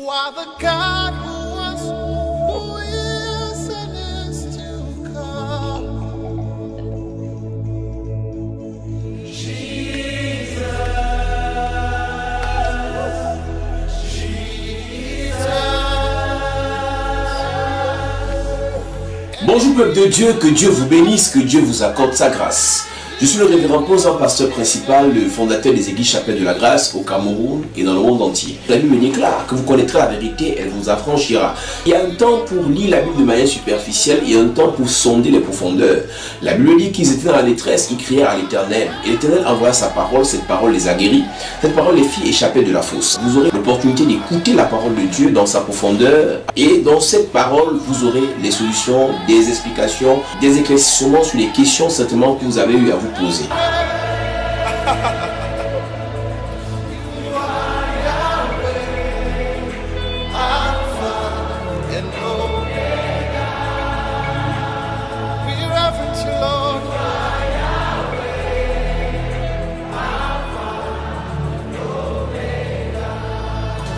You are the God who was, who is, and is to come. Jesus, Jesus. Bonjour peuple de Dieu, que Dieu vous bénisse, que Dieu vous accorde sa grâce. Je suis le révérend Posant, pasteur principal, le fondateur des églises Chapelle de la Grâce au Cameroun et dans le monde entier. La Bible déclare que vous connaîtrez la vérité, elle vous affranchira. Il y a un temps pour lire la Bible de manière superficielle et un temps pour sonder les profondeurs. La Bible dit qu'ils étaient dans la détresse, ils crièrent à l'Éternel. Et l'Éternel envoya sa parole, cette parole les a guéris. Cette parole les fit échapper de la fosse. Vous aurez l'opportunité d'écouter la parole de Dieu dans sa profondeur. Et dans cette parole, vous aurez les solutions, des explications, des éclaircissements sur les questions certainement que vous avez eu à vous poser.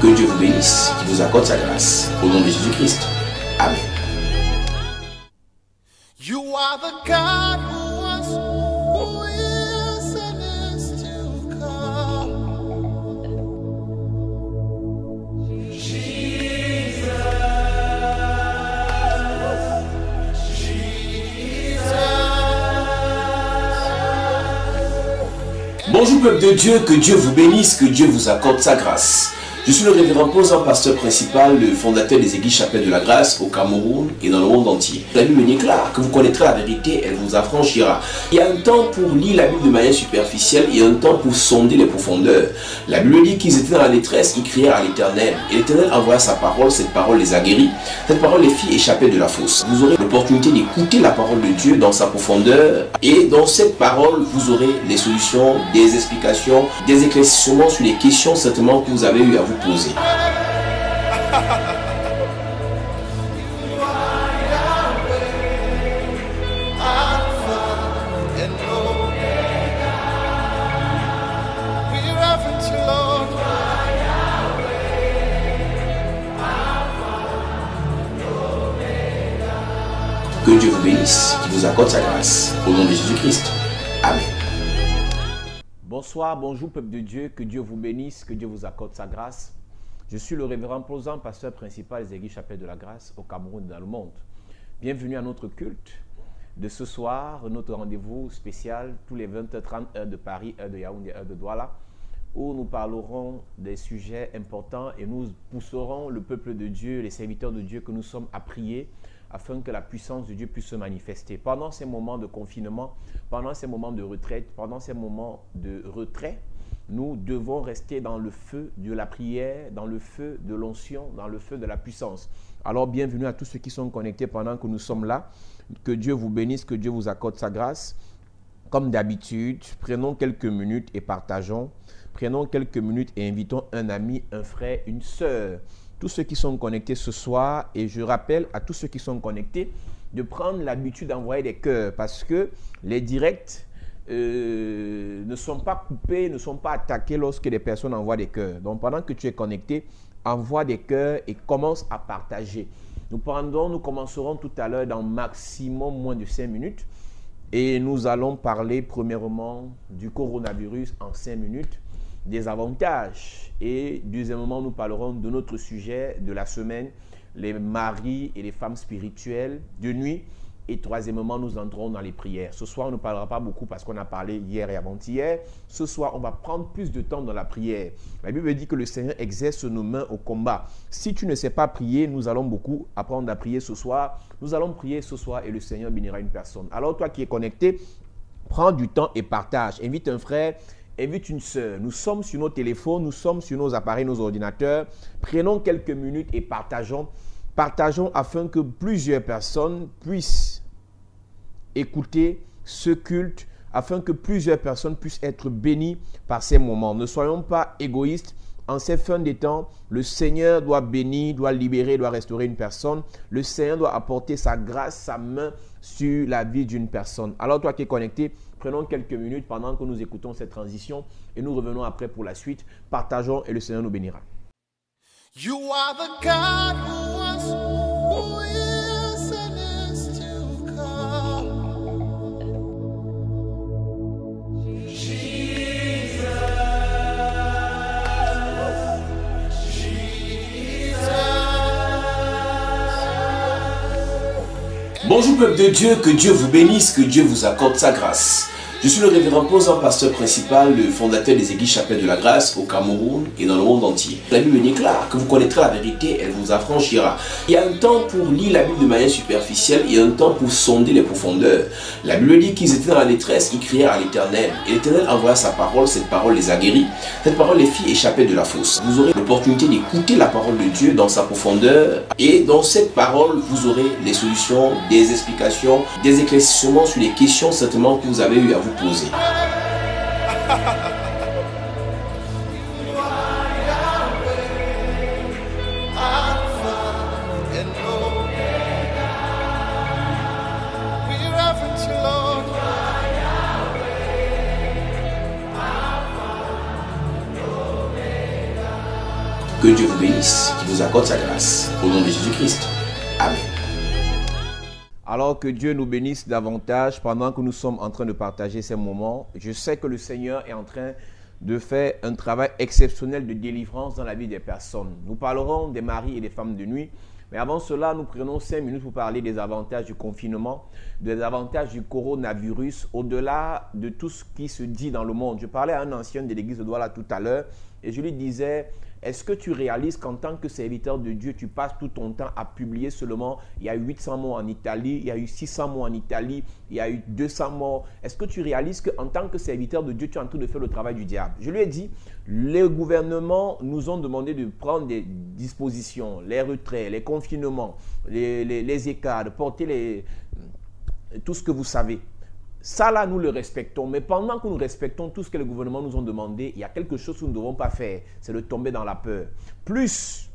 Que Dieu vous bénisse, qu'il vous accorde sa grâce. Au nom de Jésus-Christ. Amen. You are the God who was, who is, and is to come. Jesus, Jesus. Bonjour peuple de Dieu, que Dieu vous bénisse, que Dieu vous accorde sa grâce. Je suis le révérend Posant, pasteur principal, le fondateur des églises Chapelle de la Grâce au Cameroun et dans le monde entier. La Bible déclare que vous connaîtrez la vérité, elle vous affranchira. Il y a un temps pour lire la Bible de manière superficielle et un temps pour sonder les profondeurs. La Bible dit qu'ils étaient dans la détresse, ils crièrent à l'Éternel. Et l'Éternel envoya sa parole, cette parole les a guéris. Cette parole les fit échapper de la fosse. Vous aurez l'opportunité d'écouter la parole de Dieu dans sa profondeur. Et dans cette parole, vous aurez les solutions, des explications, des éclaircissements sur les questions certainement que vous avez eu à vous poser. Que Dieu vous bénisse, qu'il vous accorde sa grâce. Au nom de Jésus-Christ. Amen. Bonsoir, bonjour peuple de Dieu, que Dieu vous bénisse, que Dieu vous accorde sa grâce. Je suis le révérend Posant, pasteur principal des églises Chapelle de la Grâce au Cameroun et dans le monde. Bienvenue à notre culte de ce soir, notre rendez-vous spécial tous les 20h30, heure de Paris, heure de Yaoundé, heure de Douala, où nous parlerons des sujets importants et nous pousserons le peuple de Dieu, les serviteurs de Dieu que nous sommes à prier afin que la puissance de Dieu puisse se manifester. Pendant ces moments de confinement, pendant ces moments de retraite, pendant ces moments de retrait, nous devons rester dans le feu de la prière, dans le feu de l'onction, dans le feu de la puissance. Alors, bienvenue à tous ceux qui sont connectés pendant que nous sommes là. Que Dieu vous bénisse, que Dieu vous accorde sa grâce. Comme d'habitude, prenons quelques minutes et partageons. Prenons quelques minutes et invitons un ami, un frère, une sœur. Tous ceux qui sont connectés ce soir, et je rappelle à tous ceux qui sont connectés de prendre l'habitude d'envoyer des cœurs parce que les directs ne sont pas coupés, ne sont pas attaqués lorsque les personnes envoient des cœurs. Donc pendant que tu es connecté, envoie des cœurs et commence à partager. Nous commencerons tout à l'heure dans maximum moins de 5 minutes et nous allons parler premièrement du coronavirus en 5 minutes, des avantages et deuxièmement nous parlerons de notre sujet de la semaine, les maris et les femmes spirituelles de nuit. Et troisièmement, nous entrons dans les prières. Ce soir, on ne parlera pas beaucoup parce qu'on a parlé hier et avant-hier. Ce soir, on va prendre plus de temps dans la prière. La Bible dit que le Seigneur exerce nos mains au combat. Si tu ne sais pas prier, nous allons beaucoup apprendre à prier ce soir. Nous allons prier ce soir et le Seigneur bénira une personne. Alors toi qui es connecté, prends du temps et partage. Invite un frère, invite une sœur. Nous sommes sur nos téléphones, nous sommes sur nos appareils, nos ordinateurs. Prenons quelques minutes et partageons. Partageons afin que plusieurs personnes puissent écouter ce culte, afin que plusieurs personnes puissent être bénies par ces moments. Ne soyons pas égoïstes. En ces fins des temps, le Seigneur doit bénir, doit libérer, doit restaurer une personne. Le Seigneur doit apporter sa grâce, sa main sur la vie d'une personne. Alors toi qui es connecté, prenons quelques minutes pendant que nous écoutons cette transition et nous revenons après pour la suite. Partageons et le Seigneur nous bénira. You are the God who was, who is, and is to come. Bonjour peuple de Dieu, que Dieu vous bénisse, que Dieu vous accorde sa grâce. Je suis le révérend Posan, pasteur principal, le fondateur des Églises Chapelle de la Grâce au Cameroun et dans le monde entier. La Bible déclare que vous connaîtrez la vérité, elle vous affranchira. Il y a un temps pour lire la Bible de manière superficielle et un temps pour sonder les profondeurs. La Bible dit qu'ils étaient dans la détresse, ils crièrent à l'Éternel. Et l'Éternel envoya sa parole, cette parole les a guéris. Cette parole les fit échapper de la fosse. Vous aurez l'opportunité d'écouter la parole de Dieu dans sa profondeur. Et dans cette parole, vous aurez les solutions, des explications, des éclaircissements sur les questions certainement que vous avez eu à vous poser. Que Dieu vous bénisse, qu'il vous accorde sa grâce. Au nom de Jésus-Christ. Amen. Alors que Dieu nous bénisse davantage pendant que nous sommes en train de partager ces moments. Je sais que le Seigneur est en train de faire un travail exceptionnel de délivrance dans la vie des personnes. Nous parlerons des maris et des femmes de nuit. Mais avant cela, nous prenons 5 minutes pour parler des avantages du confinement, des avantages du coronavirus, au-delà de tout ce qui se dit dans le monde. Je parlais à un ancien de l'église de Douala tout à l'heure et je lui disais... Est-ce que tu réalises qu'en tant que serviteur de Dieu, tu passes tout ton temps à publier seulement, il y a eu 800 morts en Italie, il y a eu 600 morts en Italie, il y a eu 200 morts. Est-ce que tu réalises qu'en tant que serviteur de Dieu, tu es en train de faire le travail du diable? Je lui ai dit, les gouvernements nous ont demandé de prendre des dispositions, les retraits, les confinements, les écarts, de porter tout ce que vous savez. Ça là, nous le respectons, mais pendant que nous respectons tout ce que les gouvernements nous ont demandé, il y a quelque chose que nous ne devons pas faire, c'est de tomber dans la peur. Plus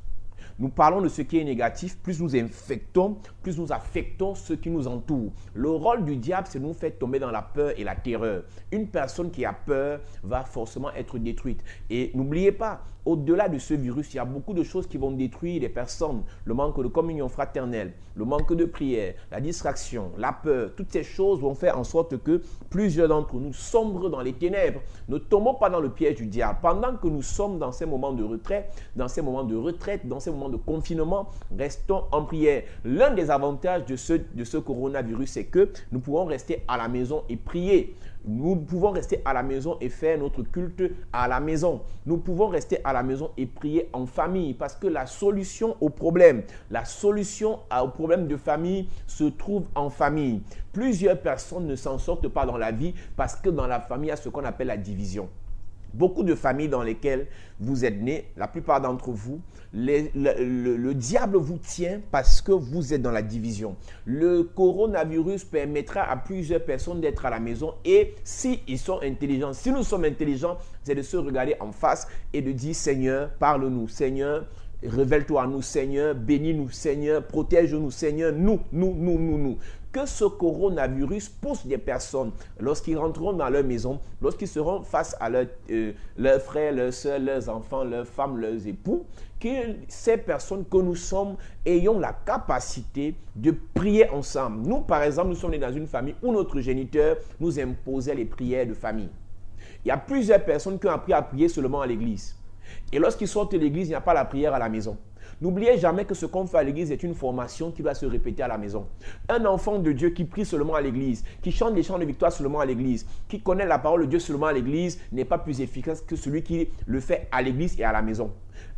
nous parlons de ce qui est négatif, plus nous infectons, plus nous affectons ceux qui nous entourent. Le rôle du diable, c'est de nous faire tomber dans la peur et la terreur. Une personne qui a peur va forcément être détruite. Et n'oubliez pas, au-delà de ce virus, il y a beaucoup de choses qui vont détruire les personnes. Le manque de communion fraternelle, le manque de prière, la distraction, la peur. Toutes ces choses vont faire en sorte que plusieurs d'entre nous sombrent dans les ténèbres. Ne tombons pas dans le piège du diable. Pendant que nous sommes dans ces moments de retrait, dans ces moments de retraite, dans ces moments de confinement, restons en prière. L'un des avantages de ce coronavirus, c'est que nous pouvons rester à la maison et prier. Nous pouvons rester à la maison et faire notre culte à la maison. Nous pouvons rester à la maison et prier en famille parce que la solution au problème de famille se trouve en famille. Plusieurs personnes ne s'en sortent pas dans la vie parce que dans la famille, il y a ce qu'on appelle la division. Beaucoup de familles dans lesquelles vous êtes nés, la plupart d'entre vous, le diable vous tient parce que vous êtes dans la division. Le coronavirus permettra à plusieurs personnes d'être à la maison et s'ils sont intelligents, si nous sommes intelligents, c'est de se regarder en face et de dire « Seigneur, parle-nous, Seigneur, révèle-toi à nous, Seigneur, bénis-nous, Seigneur, protège-nous, Seigneur, nous. » Que ce coronavirus pousse des personnes, lorsqu'ils rentreront dans leur maison, lorsqu'ils seront face à leurs frères, leurs soeurs, leurs enfants, leurs femmes, leurs époux, que ces personnes que nous sommes ayons la capacité de prier ensemble. Nous, par exemple, nous sommes nés dans une famille où notre géniteur nous imposait les prières de famille. Il y a plusieurs personnes qui ont appris à prier seulement à l'église. Et lorsqu'ils sortent de l'église, il n'y a pas la prière à la maison. N'oubliez jamais que ce qu'on fait à l'église est une formation qui doit se répéter à la maison. Un enfant de Dieu qui prie seulement à l'église, qui chante des chants de victoire seulement à l'église, qui connaît la parole de Dieu seulement à l'église, n'est pas plus efficace que celui qui le fait à l'église et à la maison.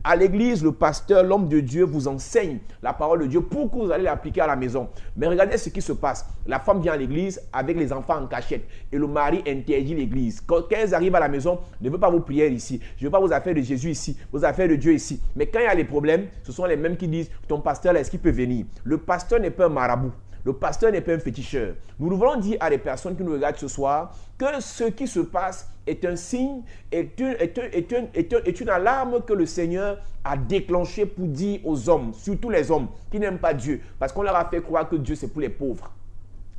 À l'église, le pasteur, l'homme de Dieu vous enseigne la parole de Dieu pour que vous allez l'appliquer à la maison. Mais regardez ce qui se passe. La femme vient à l'église avec les enfants en cachette et le mari interdit l'église. Quand elles arrivent à la maison, ne veut pas vos prières ici. Je ne veux pas vos affaires de Jésus ici, vos affaires de Dieu ici. Mais quand il y a les problèmes, ce sont les mêmes qui disent « ton pasteur là, est-ce qu'il peut venir ?» Le pasteur n'est pas un marabout. Le pasteur n'est pas un féticheur. Nous voulons dire à des personnes qui nous regardent ce soir que ce qui se passe est un signe, est une alarme que le Seigneur a déclenchée pour dire aux hommes, surtout les hommes qui n'aiment pas Dieu, parce qu'on leur a fait croire que Dieu c'est pour les pauvres.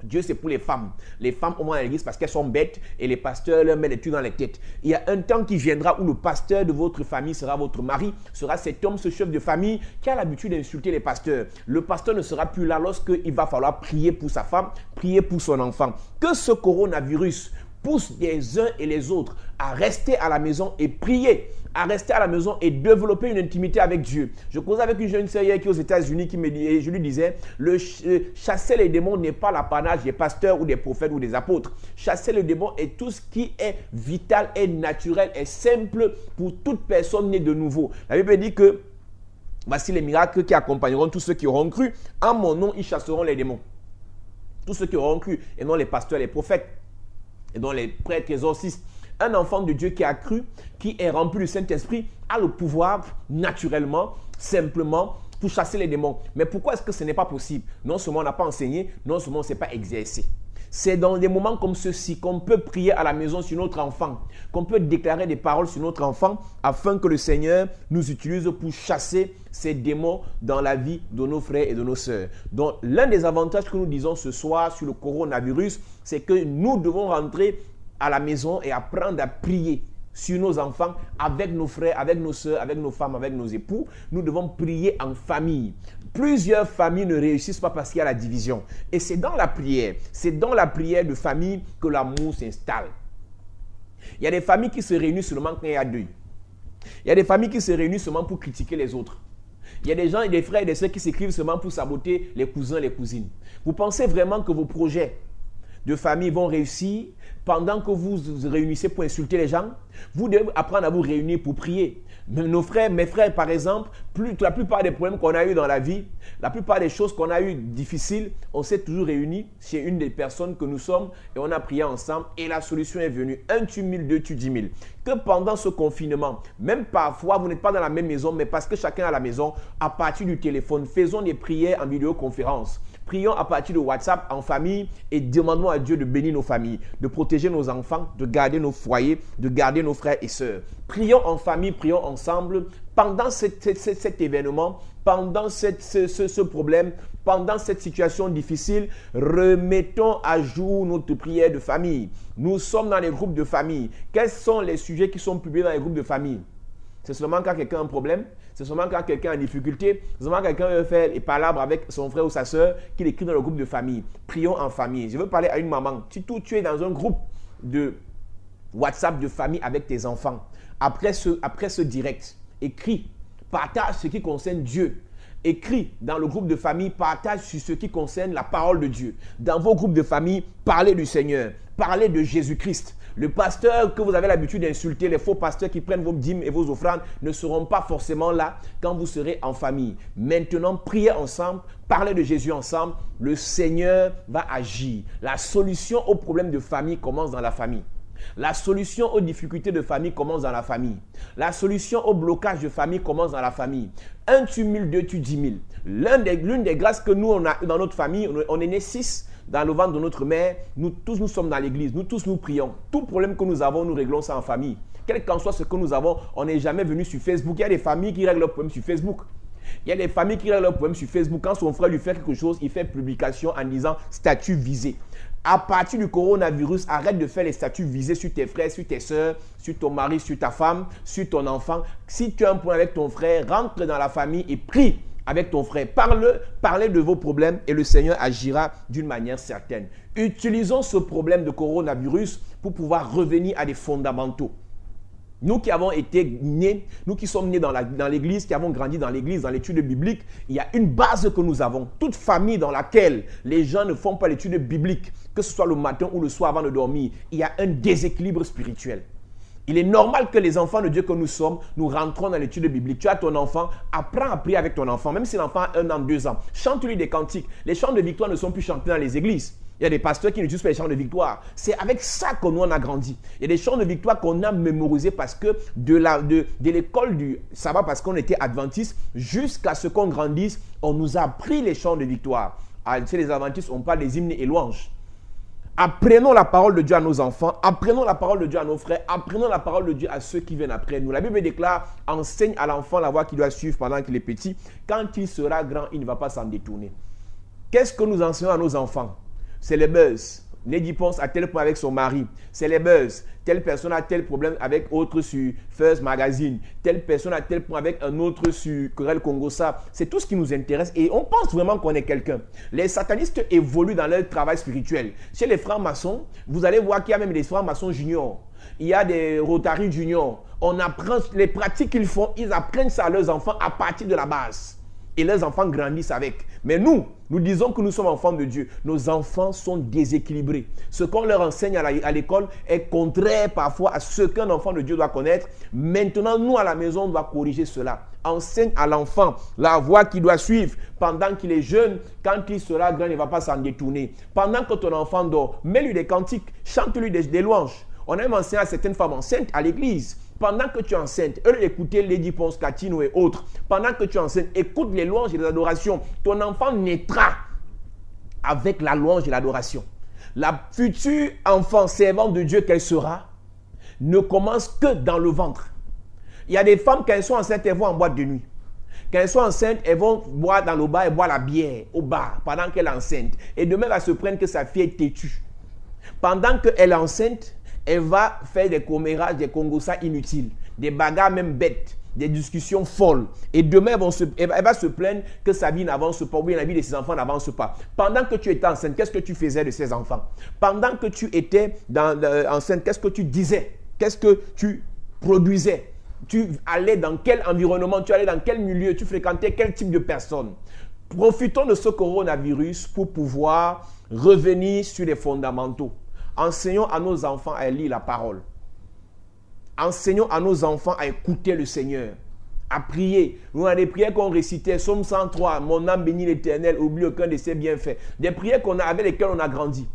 Dieu, c'est pour les femmes. Les femmes au moins à l'église parce qu'elles sont bêtes et les pasteurs leur mettent des trucs dans les têtes. Il y a un temps qui viendra où le pasteur de votre famille sera votre mari, sera cet homme, ce chef de famille qui a l'habitude d'insulter les pasteurs. Le pasteur ne sera plus là lorsqu'il va falloir prier pour sa femme, prier pour son enfant. Que ce coronavirus pousse les uns et les autres à rester à la maison et prier, à rester à la maison et développer une intimité avec Dieu. Je causais avec une jeune sœur qui est aux États-Unis qui me dit, et je lui disais, chasser les démons n'est pas l'apanage des pasteurs ou des prophètes ou des apôtres. Chasser les démons est tout ce qui est vital, est naturel, est simple pour toute personne née de nouveau. La Bible dit que voici les miracles qui accompagneront tous ceux qui auront cru. En mon nom, ils chasseront les démons. Tous ceux qui auront cru, et non les pasteurs, les prophètes, et non les prêtres, exorcistes. Un enfant de Dieu qui a cru, qui est rempli du Saint-Esprit, a le pouvoir naturellement, simplement, pour chasser les démons. Mais pourquoi est-ce que ce n'est pas possible? Non seulement on n'a pas enseigné, non seulement on ne s'est pas exercé. C'est dans des moments comme ceux-ci qu'on peut prier à la maison sur notre enfant, qu'on peut déclarer des paroles sur notre enfant afin que le Seigneur nous utilise pour chasser ces démons dans la vie de nos frères et de nos sœurs. Donc l'un des avantages que nous disons ce soir sur le coronavirus, c'est que nous devons rentrer à la maison et apprendre à prier sur nos enfants, avec nos frères, avec nos soeurs, avec nos femmes, avec nos époux. Nous devons prier en famille. Plusieurs familles ne réussissent pas parce qu'il y a la division. Et c'est dans la prière de famille que l'amour s'installe. Il y a des familles qui se réunissent seulement quand il y a deuil. Il y a des familles qui se réunissent seulement pour critiquer les autres. Il y a des gens et des frères et des sœurs qui s'écrivent seulement pour saboter les cousins, les cousines. Vous pensez vraiment que vos projets de famille vont réussir pendant que vous vous réunissez pour insulter les gens? Vous devez apprendre à vous réunir pour prier. Mes frères, par exemple, la plupart des problèmes qu'on a eu dans la vie, la plupart des choses qu'on a eues difficiles, on s'est toujours réunis chez une des personnes que nous sommes et on a prié ensemble et la solution est venue. Un tue mille, deux tue 10 000. Que pendant ce confinement, même parfois, vous n'êtes pas dans la même maison, mais parce que chacun est à la maison, à partir du téléphone, faisons des prières en vidéoconférence. Prions à partir de WhatsApp en famille et demandons à Dieu de bénir nos familles, de protéger nos enfants, de garder nos foyers, de garder nos frères et sœurs. Prions en famille, prions ensemble. Pendant cet événement, pendant ce problème, pendant cette situation difficile, remettons à jour notre prière de famille. Nous sommes dans les groupes de famille. Quels sont les sujets qui sont publiés dans les groupes de famille? C'est seulement quand quelqu'un a un problème, c'est seulement quand quelqu'un a une difficulté, c'est seulement quand quelqu'un veut faire les palabres avec son frère ou sa soeur qu'il écrit dans le groupe de famille. Prions en famille. Je veux parler à une maman. Si tu es dans un groupe de WhatsApp de famille avec tes enfants, après ce direct, écris, partage ce qui concerne Dieu. Écris dans le groupe de famille, partage sur ce qui concerne la parole de Dieu. Dans vos groupes de famille, parlez du Seigneur, parlez de Jésus-Christ. Le pasteur que vous avez l'habitude d'insulter, les faux pasteurs qui prennent vos dîmes et vos offrandes ne seront pas forcément là quand vous serez en famille. Maintenant, priez ensemble, parlez de Jésus ensemble, le Seigneur va agir. La solution aux problèmes de famille commence dans la famille. La solution aux difficultés de famille commence dans la famille. La solution au blocage de famille commence dans la famille. Un tue 1000, deux tue 10 000. L'une des grâces que nous, on a dans notre famille, on est nés 6 dans le ventre de notre mère. Nous tous, nous sommes dans l'église. Nous tous, nous prions. Tout problème que nous avons, nous réglons ça en famille. Quel qu'en soit ce que nous avons, on n'est jamais venu sur Facebook. Il y a des familles qui règlent leurs problèmes sur Facebook. Il y a des familles qui règlent leurs problèmes sur Facebook. Quand son frère lui fait quelque chose, il fait publication en disant statut visé. À partir du coronavirus, arrête de faire les statuts visés sur tes frères, sur tes soeurs, sur ton mari, sur ta femme, sur ton enfant. Si tu as un problème avec ton frère, rentre dans la famille et prie avec ton frère. Parlez de vos problèmes et le Seigneur agira d'une manière certaine. Utilisons ce problème de coronavirus pour pouvoir revenir à des fondamentaux. Nous qui avons été nés, nous qui sommes nés dans l'église, qui avons grandi dans l'église, dans l'étude biblique, il y a une base que nous avons. Toute famille dans laquelle les gens ne font pas l'étude biblique, que ce soit le matin ou le soir avant de dormir, il y a un déséquilibre spirituel. Il est normal que les enfants de Dieu que nous sommes, nous rentrons dans l'étude biblique. Tu as ton enfant, apprends à prier avec ton enfant, même si l'enfant a 1 an, 2 ans. Chante-lui des cantiques. Les chants de victoire ne sont plus chantés dans les églises. Il y a des pasteurs qui n'utilisent pas les chants de victoire. C'est avec ça que nous on a grandi. Il y a des chants de victoire qu'on a mémorisés parce que de l'école du sabbat, parce qu'on était adventistes, jusqu'à ce qu'on grandisse, on nous a appris les chants de victoire. Chez les adventistes, on parle des hymnes et louanges. Apprenons la parole de Dieu à nos enfants, apprenons la parole de Dieu à nos frères, apprenons la parole de Dieu à ceux qui viennent après nous. La Bible déclare, enseigne à l'enfant la voie qu'il doit suivre pendant qu'il est petit. Quand il sera grand, il ne va pas s'en détourner. Qu'est-ce que nous enseignons à nos enfants? c'est le buzz. Lady pense à tel point avec son mari, c'est les buzz. Telle personne a tel problème avec autre sur First Magazine. Telle personne a tel point avec un autre sur Querelle Congossa. C'est tout ce qui nous intéresse et on pense vraiment qu'on est quelqu'un. Les satanistes évoluent dans leur travail spirituel. Chez les francs-maçons, vous allez voir qu'il y a même des francs-maçons juniors. Il y a des Rotary juniors. On apprend les pratiques qu'ils font, ils apprennent ça à leurs enfants à partir de la base. Et leurs enfants grandissent avec. Mais nous disons que nous sommes enfants de Dieu. Nos enfants sont déséquilibrés. Ce qu'on leur enseigne à l'école est contraire parfois à ce qu'un enfant de Dieu doit connaître. Maintenant, nous à la maison, on doit corriger cela. Enseigne à l'enfant la voie qu'il doit suivre pendant qu'il est jeune. Quand il sera grand, il ne va pas s'en détourner. Pendant que ton enfant dort, mets-lui des cantiques, chante-lui des louanges. On aime enseigner à certaines femmes enceintes à l'église. Pendant que tu es enceinte, eux écouter Lady Ponce, Catino et autres. Pendant que tu es enceinte, écoute les louanges et les adorations. Ton enfant naîtra avec la louange et l'adoration. La future enfant servante de Dieu qu'elle sera ne commence que dans le ventre. Il y a des femmes, quand elles sont enceintes, elles vont en boîte de nuit. Quand elles sont enceintes, elles vont boire dans le bar et boire la bière au bar pendant qu'elle est enceinte. Et demain, elle va se prendre que sa fille est têtue. Pendant qu'elle est enceinte, elle va faire des commérages, des congossas inutiles, des bagarres même bêtes, des discussions folles. Et demain, elle va se plaindre que sa vie n'avance pas, ou bien la vie de ses enfants n'avance pas. Pendant que tu étais enceinte, qu'est-ce que tu faisais de ses enfants? Pendant que tu étais enceinte, qu'est-ce que tu disais? Qu'est-ce que tu produisais? Tu allais dans quel environnement? Tu allais dans quel milieu? Tu fréquentais quel type de personnes? Profitons de ce coronavirus pour pouvoir revenir sur les fondamentaux. Enseignons à nos enfants à lire la parole. Enseignons à nos enfants à écouter le Seigneur, à prier. Nous avons des prières qu'on récitait, Psaume 103, mon âme bénit l'Éternel, oublie aucun de ses bienfaits. Des prières avec lesquelles on a grandi.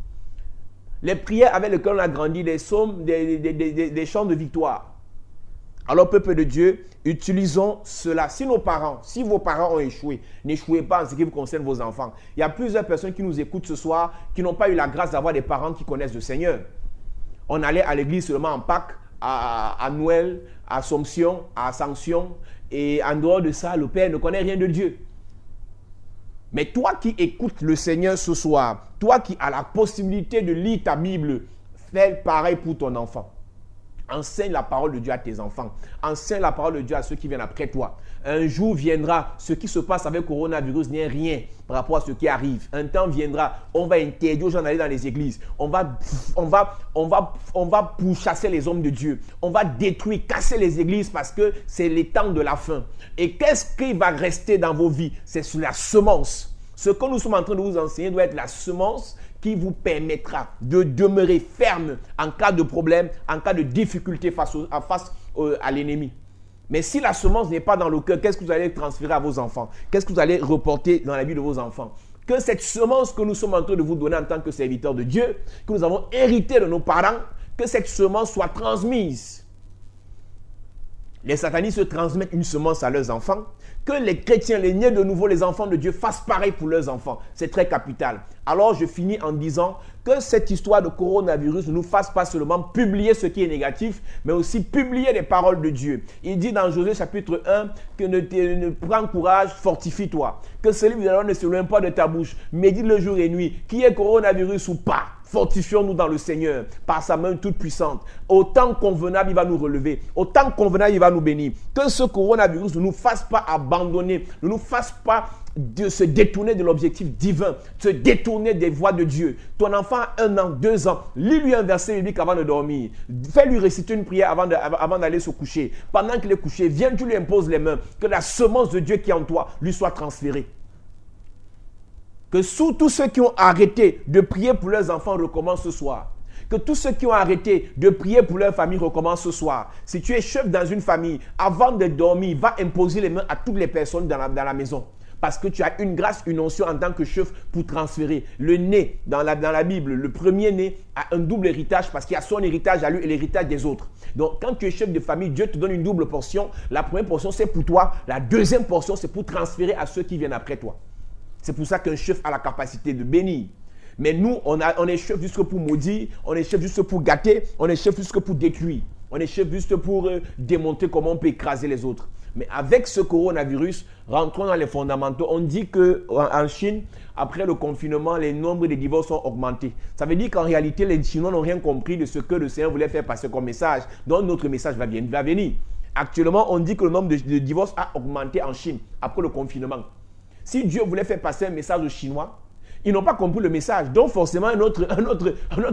Les prières avec lesquelles on a grandi, des psaumes, des chants de victoire. Alors, peuple de Dieu, utilisons cela. Si vos parents ont échoué, n'échouez pas en ce qui vous concerne vos enfants. Il y a plusieurs personnes qui nous écoutent ce soir qui n'ont pas eu la grâce d'avoir des parents qui connaissent le Seigneur. On allait à l'église seulement en Pâques, à Noël, à Assomption, à Ascension. Et en dehors de ça, le Père ne connaît rien de Dieu. Mais toi qui écoutes le Seigneur ce soir, toi qui as la possibilité de lire ta Bible, fais pareil pour ton enfant. Enseigne la parole de Dieu à tes enfants. Enseigne la parole de Dieu à ceux qui viennent après toi. Un jour viendra, ce qui se passe avec le coronavirus n'est rien par rapport à ce qui arrive. Un temps viendra, on va interdire aux gens d'aller dans les églises. On va pourchasser les hommes de Dieu. On va détruire, casser les églises parce que c'est les temps de la fin. Et qu'est-ce qui va rester dans vos vies? C'est sur la semence. Ce que nous sommes en train de vous enseigner doit être la semence qui vous permettra de demeurer ferme en cas de problème, en cas de difficulté face à l'ennemi. Mais si la semence n'est pas dans le cœur, qu'est-ce que vous allez transférer à vos enfants? Qu'est-ce que vous allez reporter dans la vie de vos enfants? Que cette semence que nous sommes en train de vous donner en tant que serviteurs de Dieu, que nous avons hérité de nos parents, que cette semence soit transmise. Les satanistes transmettent une semence à leurs enfants. Que les chrétiens, les nés de nouveau, les enfants de Dieu fassent pareil pour leurs enfants. C'est très capital. Alors je finis en disant que cette histoire de coronavirus ne nous fasse pas seulement publier ce qui est négatif, mais aussi publier les paroles de Dieu. Il dit dans Josué chapitre 1 que ne prends courage, fortifie-toi. Que celui de l'homme ne se loin pas de ta bouche. Médite le jour et nuit. Qui est coronavirus ou pas? Fortifions-nous dans le Seigneur, par sa main toute puissante. Autant convenable, il va nous relever. Autant convenable, il va nous bénir. Que ce coronavirus ne nous fasse pas abandonner, ne nous fasse pas de se détourner de l'objectif divin, se détourner des voies de Dieu. Ton enfant a 1 an, 2 ans, lis-lui un verset biblique avant de dormir. Fais-lui réciter une prière avant d'aller se coucher. Pendant qu'il est couché, viens, tu lui imposes les mains. Que la semence de Dieu qui est en toi lui soit transférée. Que tous ceux qui ont arrêté de prier pour leurs enfants recommencent ce soir. Que tous ceux qui ont arrêté de prier pour leur famille recommencent ce soir. Si tu es chef dans une famille, avant de dormir, va imposer les mains à toutes les personnes dans la maison. Parce que tu as une grâce, une onction en tant que chef pour transférer. Le né, dans la Bible, le premier né a un double héritage parce qu'il y a son héritage à lui et l'héritage des autres. Donc, quand tu es chef de famille, Dieu te donne une double portion. La première portion, c'est pour toi. La deuxième portion, c'est pour transférer à ceux qui viennent après toi. C'est pour ça qu'un chef a la capacité de bénir. Mais nous, on est chef juste pour maudire, on est chef juste pour gâter, on est chef juste pour détruire. On est chef juste pour démontrer comment on peut écraser les autres. Mais avec ce coronavirus, rentrons dans les fondamentaux. On dit qu'en Chine, après le confinement, les nombres de divorces ont augmenté. Ça veut dire qu'en réalité, les Chinois n'ont rien compris de ce que le Seigneur voulait faire passer comme message. Donc notre message va venir. Actuellement, on dit que le nombre de divorces a augmenté en Chine après le confinement. Si Dieu voulait faire passer un message aux Chinois, ils n'ont pas compris le message. Donc forcément, un autre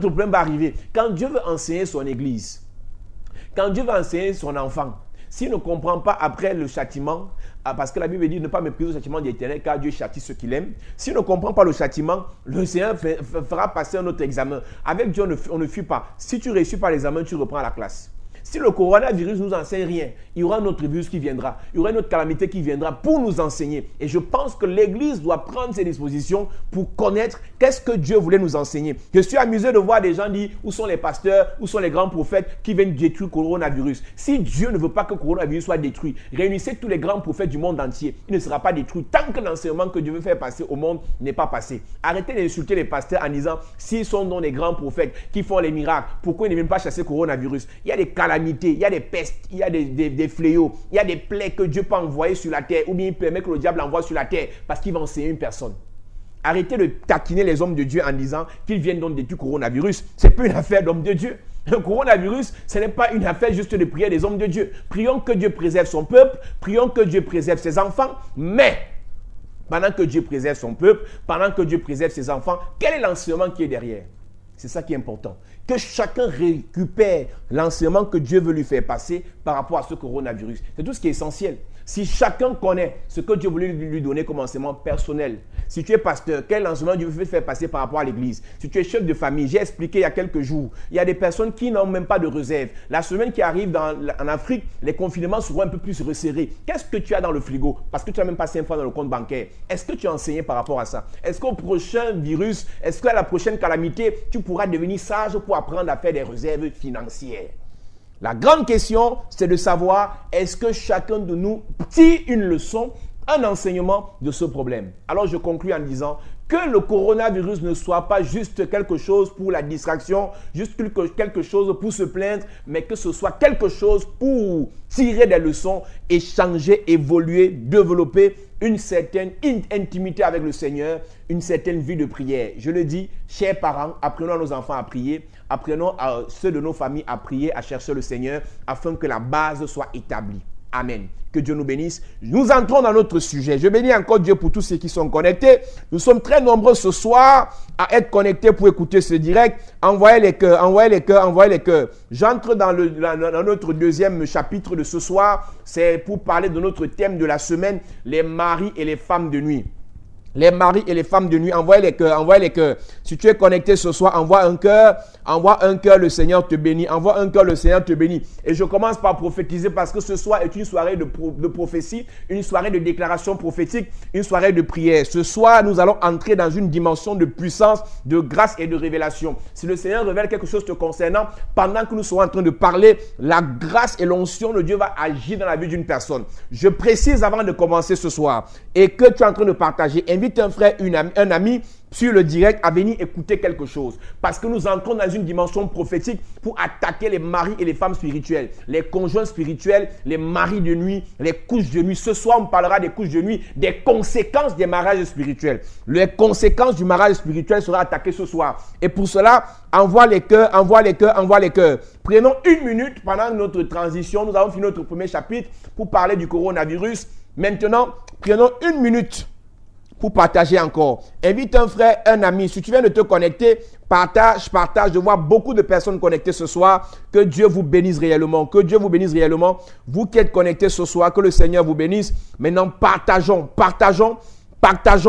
problème va arriver. Quand Dieu veut enseigner son église, quand Dieu veut enseigner son enfant, s'il ne comprend pas après le châtiment, parce que la Bible dit ne pas mépriser le châtiment de l'Éternel, car Dieu châtie ceux qu'il aime. S'il ne comprend pas le châtiment, le Seigneur fera passer un autre examen. Avec Dieu, on ne fuit pas. Si tu ne réussis pas l'examen, tu reprends la classe. Si le coronavirus ne nous enseigne rien, il y aura un autre virus qui viendra. Il y aura une autre calamité qui viendra pour nous enseigner. Et je pense que l'Église doit prendre ses dispositions pour connaître qu'est-ce que Dieu voulait nous enseigner. Je suis amusé de voir des gens dire où sont les pasteurs, où sont les grands prophètes qui viennent détruire le coronavirus. Si Dieu ne veut pas que le coronavirus soit détruit, réunissez tous les grands prophètes du monde entier. Il ne sera pas détruit tant que l'enseignement que Dieu veut faire passer au monde n'est pas passé. Arrêtez d'insulter les pasteurs en disant s'ils sont donc les grands prophètes qui font les miracles, pourquoi ils ne viennent pas chasser le coronavirus? Il y a des calamités, il y a des pestes, il y a des fléaux, il y a des plaies que Dieu peut envoyer sur la terre ou bien il permet que le diable envoie sur la terre parce qu'il va enseigner une personne. Arrêtez de taquiner les hommes de Dieu en disant qu'ils viennent donc détruire le coronavirus. Ce n'est pas une affaire d'hommes de Dieu. Le coronavirus, ce n'est pas une affaire juste de prière des hommes de Dieu. Prions que Dieu préserve son peuple, prions que Dieu préserve ses enfants, mais pendant que Dieu préserve son peuple, pendant que Dieu préserve ses enfants, quel est l'enseignement qui est derrière? C'est ça qui est important. Que chacun récupère l'enseignement que Dieu veut lui faire passer par rapport à ce coronavirus. C'est tout ce qui est essentiel. Si chacun connaît ce que Dieu voulait lui donner comme enseignement personnel, si tu es pasteur, quel enseignement Dieu veut faire passer par rapport à l'église? Si tu es chef de famille, j'ai expliqué il y a quelques jours, il y a des personnes qui n'ont même pas de réserve. La semaine qui arrive en Afrique, les confinements seront un peu plus resserrés. Qu'est-ce que tu as dans le frigo? Parce que tu n'as même pas 5 francs dans le compte bancaire. Est-ce que tu as enseigné par rapport à ça? Est-ce qu'au prochain virus, est-ce qu'à la prochaine calamité, tu pourras devenir sage pour apprendre à faire des réserves financières? La grande question, c'est de savoir est-ce que chacun de nous tire une leçon, un enseignement de ce problème. Alors je conclus en disant que le coronavirus ne soit pas juste quelque chose pour la distraction, juste quelque chose pour se plaindre, mais que ce soit quelque chose pour tirer des leçons, échanger, évoluer, développer une certaine intimité avec le Seigneur, une certaine vie de prière. Je le dis, chers parents, apprenons à nos enfants à prier, apprenons à ceux de nos familles à prier, à chercher le Seigneur, afin que la base soit établie. Amen. Que Dieu nous bénisse. Nous entrons dans notre sujet. Je bénis encore Dieu pour tous ceux qui sont connectés. Nous sommes très nombreux ce soir à être connectés pour écouter ce direct. Envoyez les cœurs, envoyez les cœurs, envoyez les cœurs. J'entre dans notre deuxième chapitre de ce soir. C'est pour parler de notre thème de la semaine, les maris et les femmes de nuit. Les maris et les femmes de nuit, envoyez les cœurs, envoyez les cœurs. Si tu es connecté ce soir, envoie un cœur, le Seigneur te bénit. Envoie un cœur, le Seigneur te bénit. Et je commence par prophétiser parce que ce soir est une soirée de prophétie, une soirée de déclaration prophétique, une soirée de prière. Ce soir, nous allons entrer dans une dimension de puissance, de grâce et de révélation. Si le Seigneur révèle quelque chose te concernant, pendant que nous serons en train de parler, la grâce et l'onction de Dieu va agir dans la vie d'une personne. Je précise avant de commencer ce soir et que tu es en train de partager, invite un frère, un ami sur le direct à venir écouter quelque chose. Parce que nous entrons dans une dimension prophétique pour attaquer les maris et les femmes spirituelles, les conjoints spirituels, les maris de nuit, les couches de nuit. Ce soir, on parlera des couches de nuit, des conséquences des mariages spirituels. Les conséquences du mariage spirituel seront attaquées ce soir. Et pour cela, envoie les cœurs, envoie les cœurs, envoie les cœurs. Prenons une minute pendant notre transition. Nous avons fini notre premier chapitre pour parler du coronavirus. Maintenant, prenons une minute pour partager encore. Invite un frère, un ami. Si tu viens de te connecter, partage. Je vois beaucoup de personnes connectées ce soir. Que Dieu vous bénisse réellement. Que Dieu vous bénisse réellement. Vous qui êtes connectés ce soir, que le Seigneur vous bénisse. Maintenant, partageons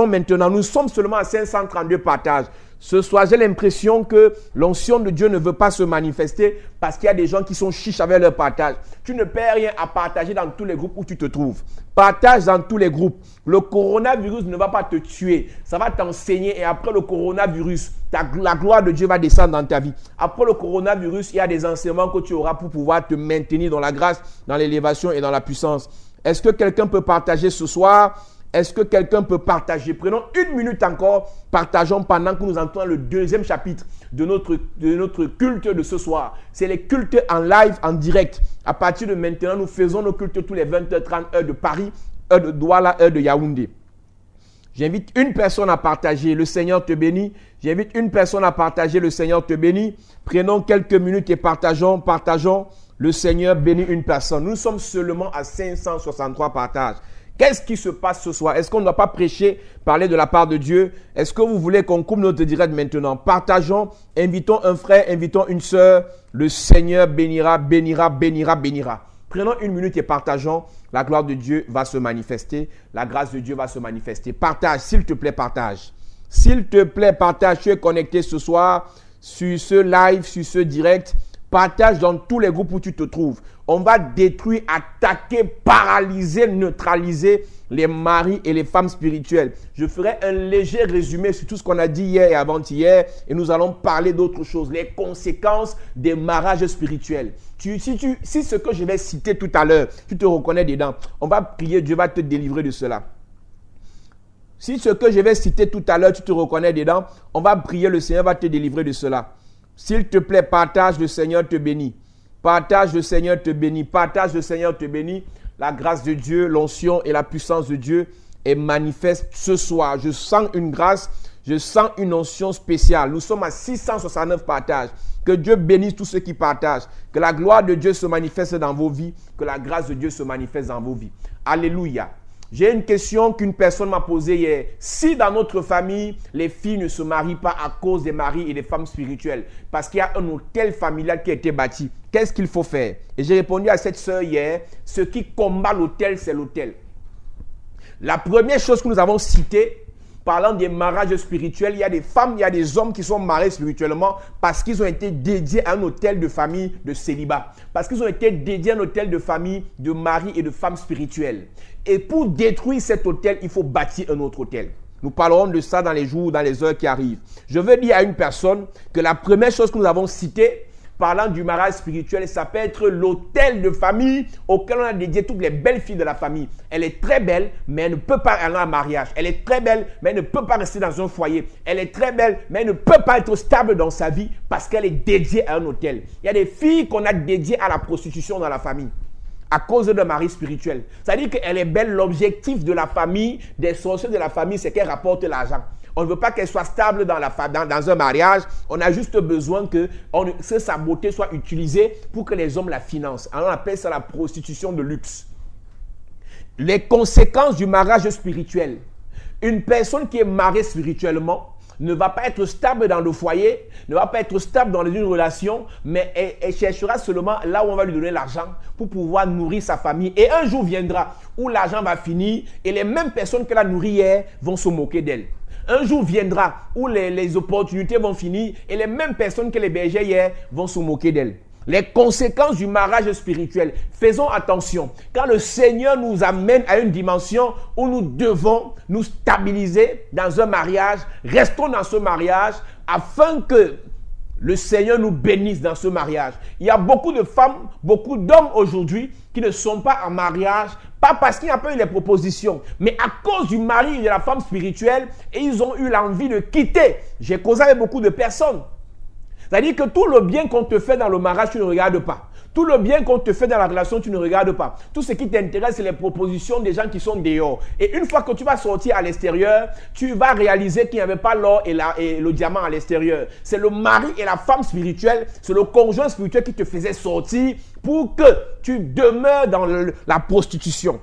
maintenant. Nous sommes seulement à 532 partages. Ce soir, j'ai l'impression que l'onction de Dieu ne veut pas se manifester parce qu'il y a des gens qui sont chiches avec leur partage. Tu ne perds rien à partager dans tous les groupes où tu te trouves. Partage dans tous les groupes. Le coronavirus ne va pas te tuer. Ça va t'enseigner et après le coronavirus, la gloire de Dieu va descendre dans ta vie. Après le coronavirus, il y a des enseignements que tu auras pour pouvoir te maintenir dans la grâce, dans l'élévation et dans la puissance. Est-ce que quelqu'un peut partager ce soir? Est-ce que quelqu'un peut partager? Prenons 1 minute encore, partageons pendant que nous entrons le 2e chapitre de notre culte de ce soir. C'est les cultes en live, en direct. À partir de maintenant, nous faisons nos cultes tous les 20h30, heure de Paris, heure de Douala, heure de Yaoundé. J'invite une personne à partager, le Seigneur te bénit. J'invite une personne à partager, le Seigneur te bénit. Prenons quelques minutes et partageons. Le Seigneur bénit une personne. Nous sommes seulement à 563 partages. Qu'est-ce qui se passe ce soir? Est-ce qu'on ne doit pas prêcher, parler de la part de Dieu? Est-ce que vous voulez qu'on coupe notre direct maintenant? Partageons, invitons un frère, invitons une sœur. Le Seigneur bénira, bénira, bénira, bénira. Prenons 1 minute et partageons. La gloire de Dieu va se manifester. La grâce de Dieu va se manifester. Partage, s'il te plaît, partage. S'il te plaît, partage. Tu es connecté ce soir sur ce live, sur ce direct. Partage dans tous les groupes où tu te trouves. On va détruire, attaquer, paralyser, neutraliser les maris et les femmes spirituelles. Je ferai un léger résumé sur tout ce qu'on a dit hier et avant-hier. Et nous allons parler d'autres choses. Les conséquences des mariages spirituels. Si ce que je vais citer tout à l'heure, tu te reconnais dedans, on va prier, Dieu va te délivrer de cela. Si ce que je vais citer tout à l'heure, tu te reconnais dedans, on va prier, le Seigneur va te délivrer de cela. S'il te plaît, partage, le Seigneur te bénit. Partage, le Seigneur te bénit. Partage, le Seigneur te bénit. La grâce de Dieu, l'onction et la puissance de Dieu est manifeste ce soir. Je sens une grâce, je sens une onction spéciale. Nous sommes à 669 partages. Que Dieu bénisse tous ceux qui partagent. Que la gloire de Dieu se manifeste dans vos vies. Que la grâce de Dieu se manifeste dans vos vies. Alléluia. J'ai une question qu'une personne m'a posée hier. Si dans notre famille, les filles ne se marient pas à cause des maris et des femmes spirituelles, parce qu'il y a un hôtel familial qui a été bâti, qu'est-ce qu'il faut faire? Et j'ai répondu à cette sœur hier, ce qui combat l'hôtel, c'est l'hôtel. La première chose que nous avons citée, parlant des mariages spirituels, il y a des femmes, il y a des hommes qui sont mariés spirituellement parce qu'ils ont été dédiés à un hôtel de famille de célibat. Parce qu'ils ont été dédiés à un hôtel de famille de mari et de femmes spirituelles. Et pour détruire cet hôtel, il faut bâtir un autre hôtel. Nous parlerons de ça dans les jours, dans les heures qui arrivent. Je veux dire à une personne que la première chose que nous avons citée, parlant du mariage spirituel, ça peut être l'hôtel de famille auquel on a dédié toutes les belles filles de la famille. Elle est très belle, mais elle ne peut pas aller en mariage. Elle est très belle, mais elle ne peut pas rester dans un foyer. Elle est très belle, mais elle ne peut pas être stable dans sa vie parce qu'elle est dédiée à un hôtel. Il y a des filles qu'on a dédiées à la prostitution dans la famille à cause de mari spirituel. C'est-à-dire qu'elle est belle, l'objectif de la famille, des sorciers de la famille, c'est qu'elle rapporte l'argent. On ne veut pas qu'elle soit stable dans un mariage. On a juste besoin que sa beauté soit utilisée pour que les hommes la financent. Alors on appelle ça la prostitution de luxe. Les conséquences du mariage spirituel. Une personne qui est mariée spirituellement ne va pas être stable dans le foyer, ne va pas être stable dans une relation, mais elle cherchera seulement là où on va lui donner l'argent pour pouvoir nourrir sa famille. Et un jour viendra où l'argent va finir et les mêmes personnes qu'elle a nourries hier vont se moquer d'elle. Un jour viendra où les opportunités vont finir et les mêmes personnes que les bergers hier vont se moquer d'elle. Les conséquences du mariage spirituel. Faisons attention. Quand le Seigneur nous amène à une dimension où nous devons nous stabiliser dans un mariage, restons dans ce mariage afin que le Seigneur nous bénisse dans ce mariage. Il y a beaucoup de femmes, beaucoup d'hommes aujourd'hui qui ne sont pas en mariage, pas parce qu'il n'y a pas eu les propositions, mais à cause du mari et de la femme spirituelle, et ils ont eu l'envie de quitter. J'ai causé avec beaucoup de personnes. C'est-à-dire que tout le bien qu'on te fait dans le mariage, tu ne regardes pas. Tout le bien qu'on te fait dans la relation, tu ne regardes pas. Tout ce qui t'intéresse, c'est les propositions des gens qui sont dehors. Et une fois que tu vas sortir à l'extérieur, tu vas réaliser qu'il n'y avait pas l'or et le diamant à l'extérieur. C'est le mari et la femme spirituelle, c'est le conjoint spirituel qui te faisait sortir pour que tu demeures dans la prostitution.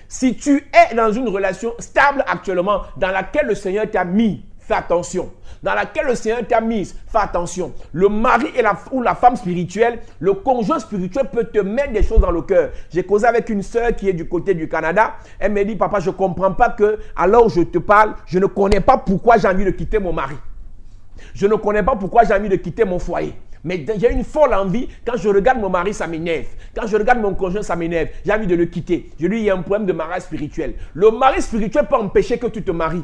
Si tu es dans une relation stable actuellement, dans laquelle le Seigneur t'a mis, fais attention. Dans laquelle le Seigneur t'a mise, fais attention. Le mari ou la femme spirituelle, le conjoint spirituel peut te mettre des choses dans le cœur. J'ai causé avec une sœur qui est du côté du Canada. Elle m'a dit, papa, je ne comprends pas que, alors je te parle, je ne connais pas pourquoi j'ai envie de quitter mon mari. Je ne connais pas pourquoi j'ai envie de quitter mon foyer. Mais j'ai une folle envie. Quand je regarde mon mari, ça m'énerve. Quand je regarde mon conjoint, ça m'énerve. J'ai envie de le quitter. Je lui dis, il y a un problème de mariage spirituel. Le mari spirituel peut empêcher que tu te maries.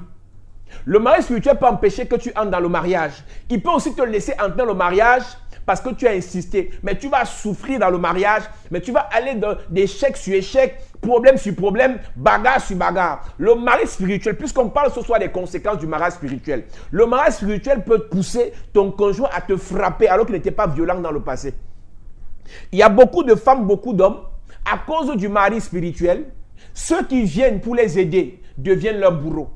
Le mariage spirituel peut empêcher que tu entres dans le mariage. Il peut aussi te laisser entrer dans le mariage parce que tu as insisté. Mais tu vas souffrir dans le mariage, mais tu vas aller d'échec sur échec, problème sur problème, bagarre sur bagarre. Le mari spirituel, puisqu'on parle ce soir des conséquences du mariage spirituel, le mariage spirituel peut pousser ton conjoint à te frapper alors qu'il n'était pas violent dans le passé. Il y a beaucoup de femmes, beaucoup d'hommes, à cause du mari spirituel, ceux qui viennent pour les aider deviennent leurs bourreaux.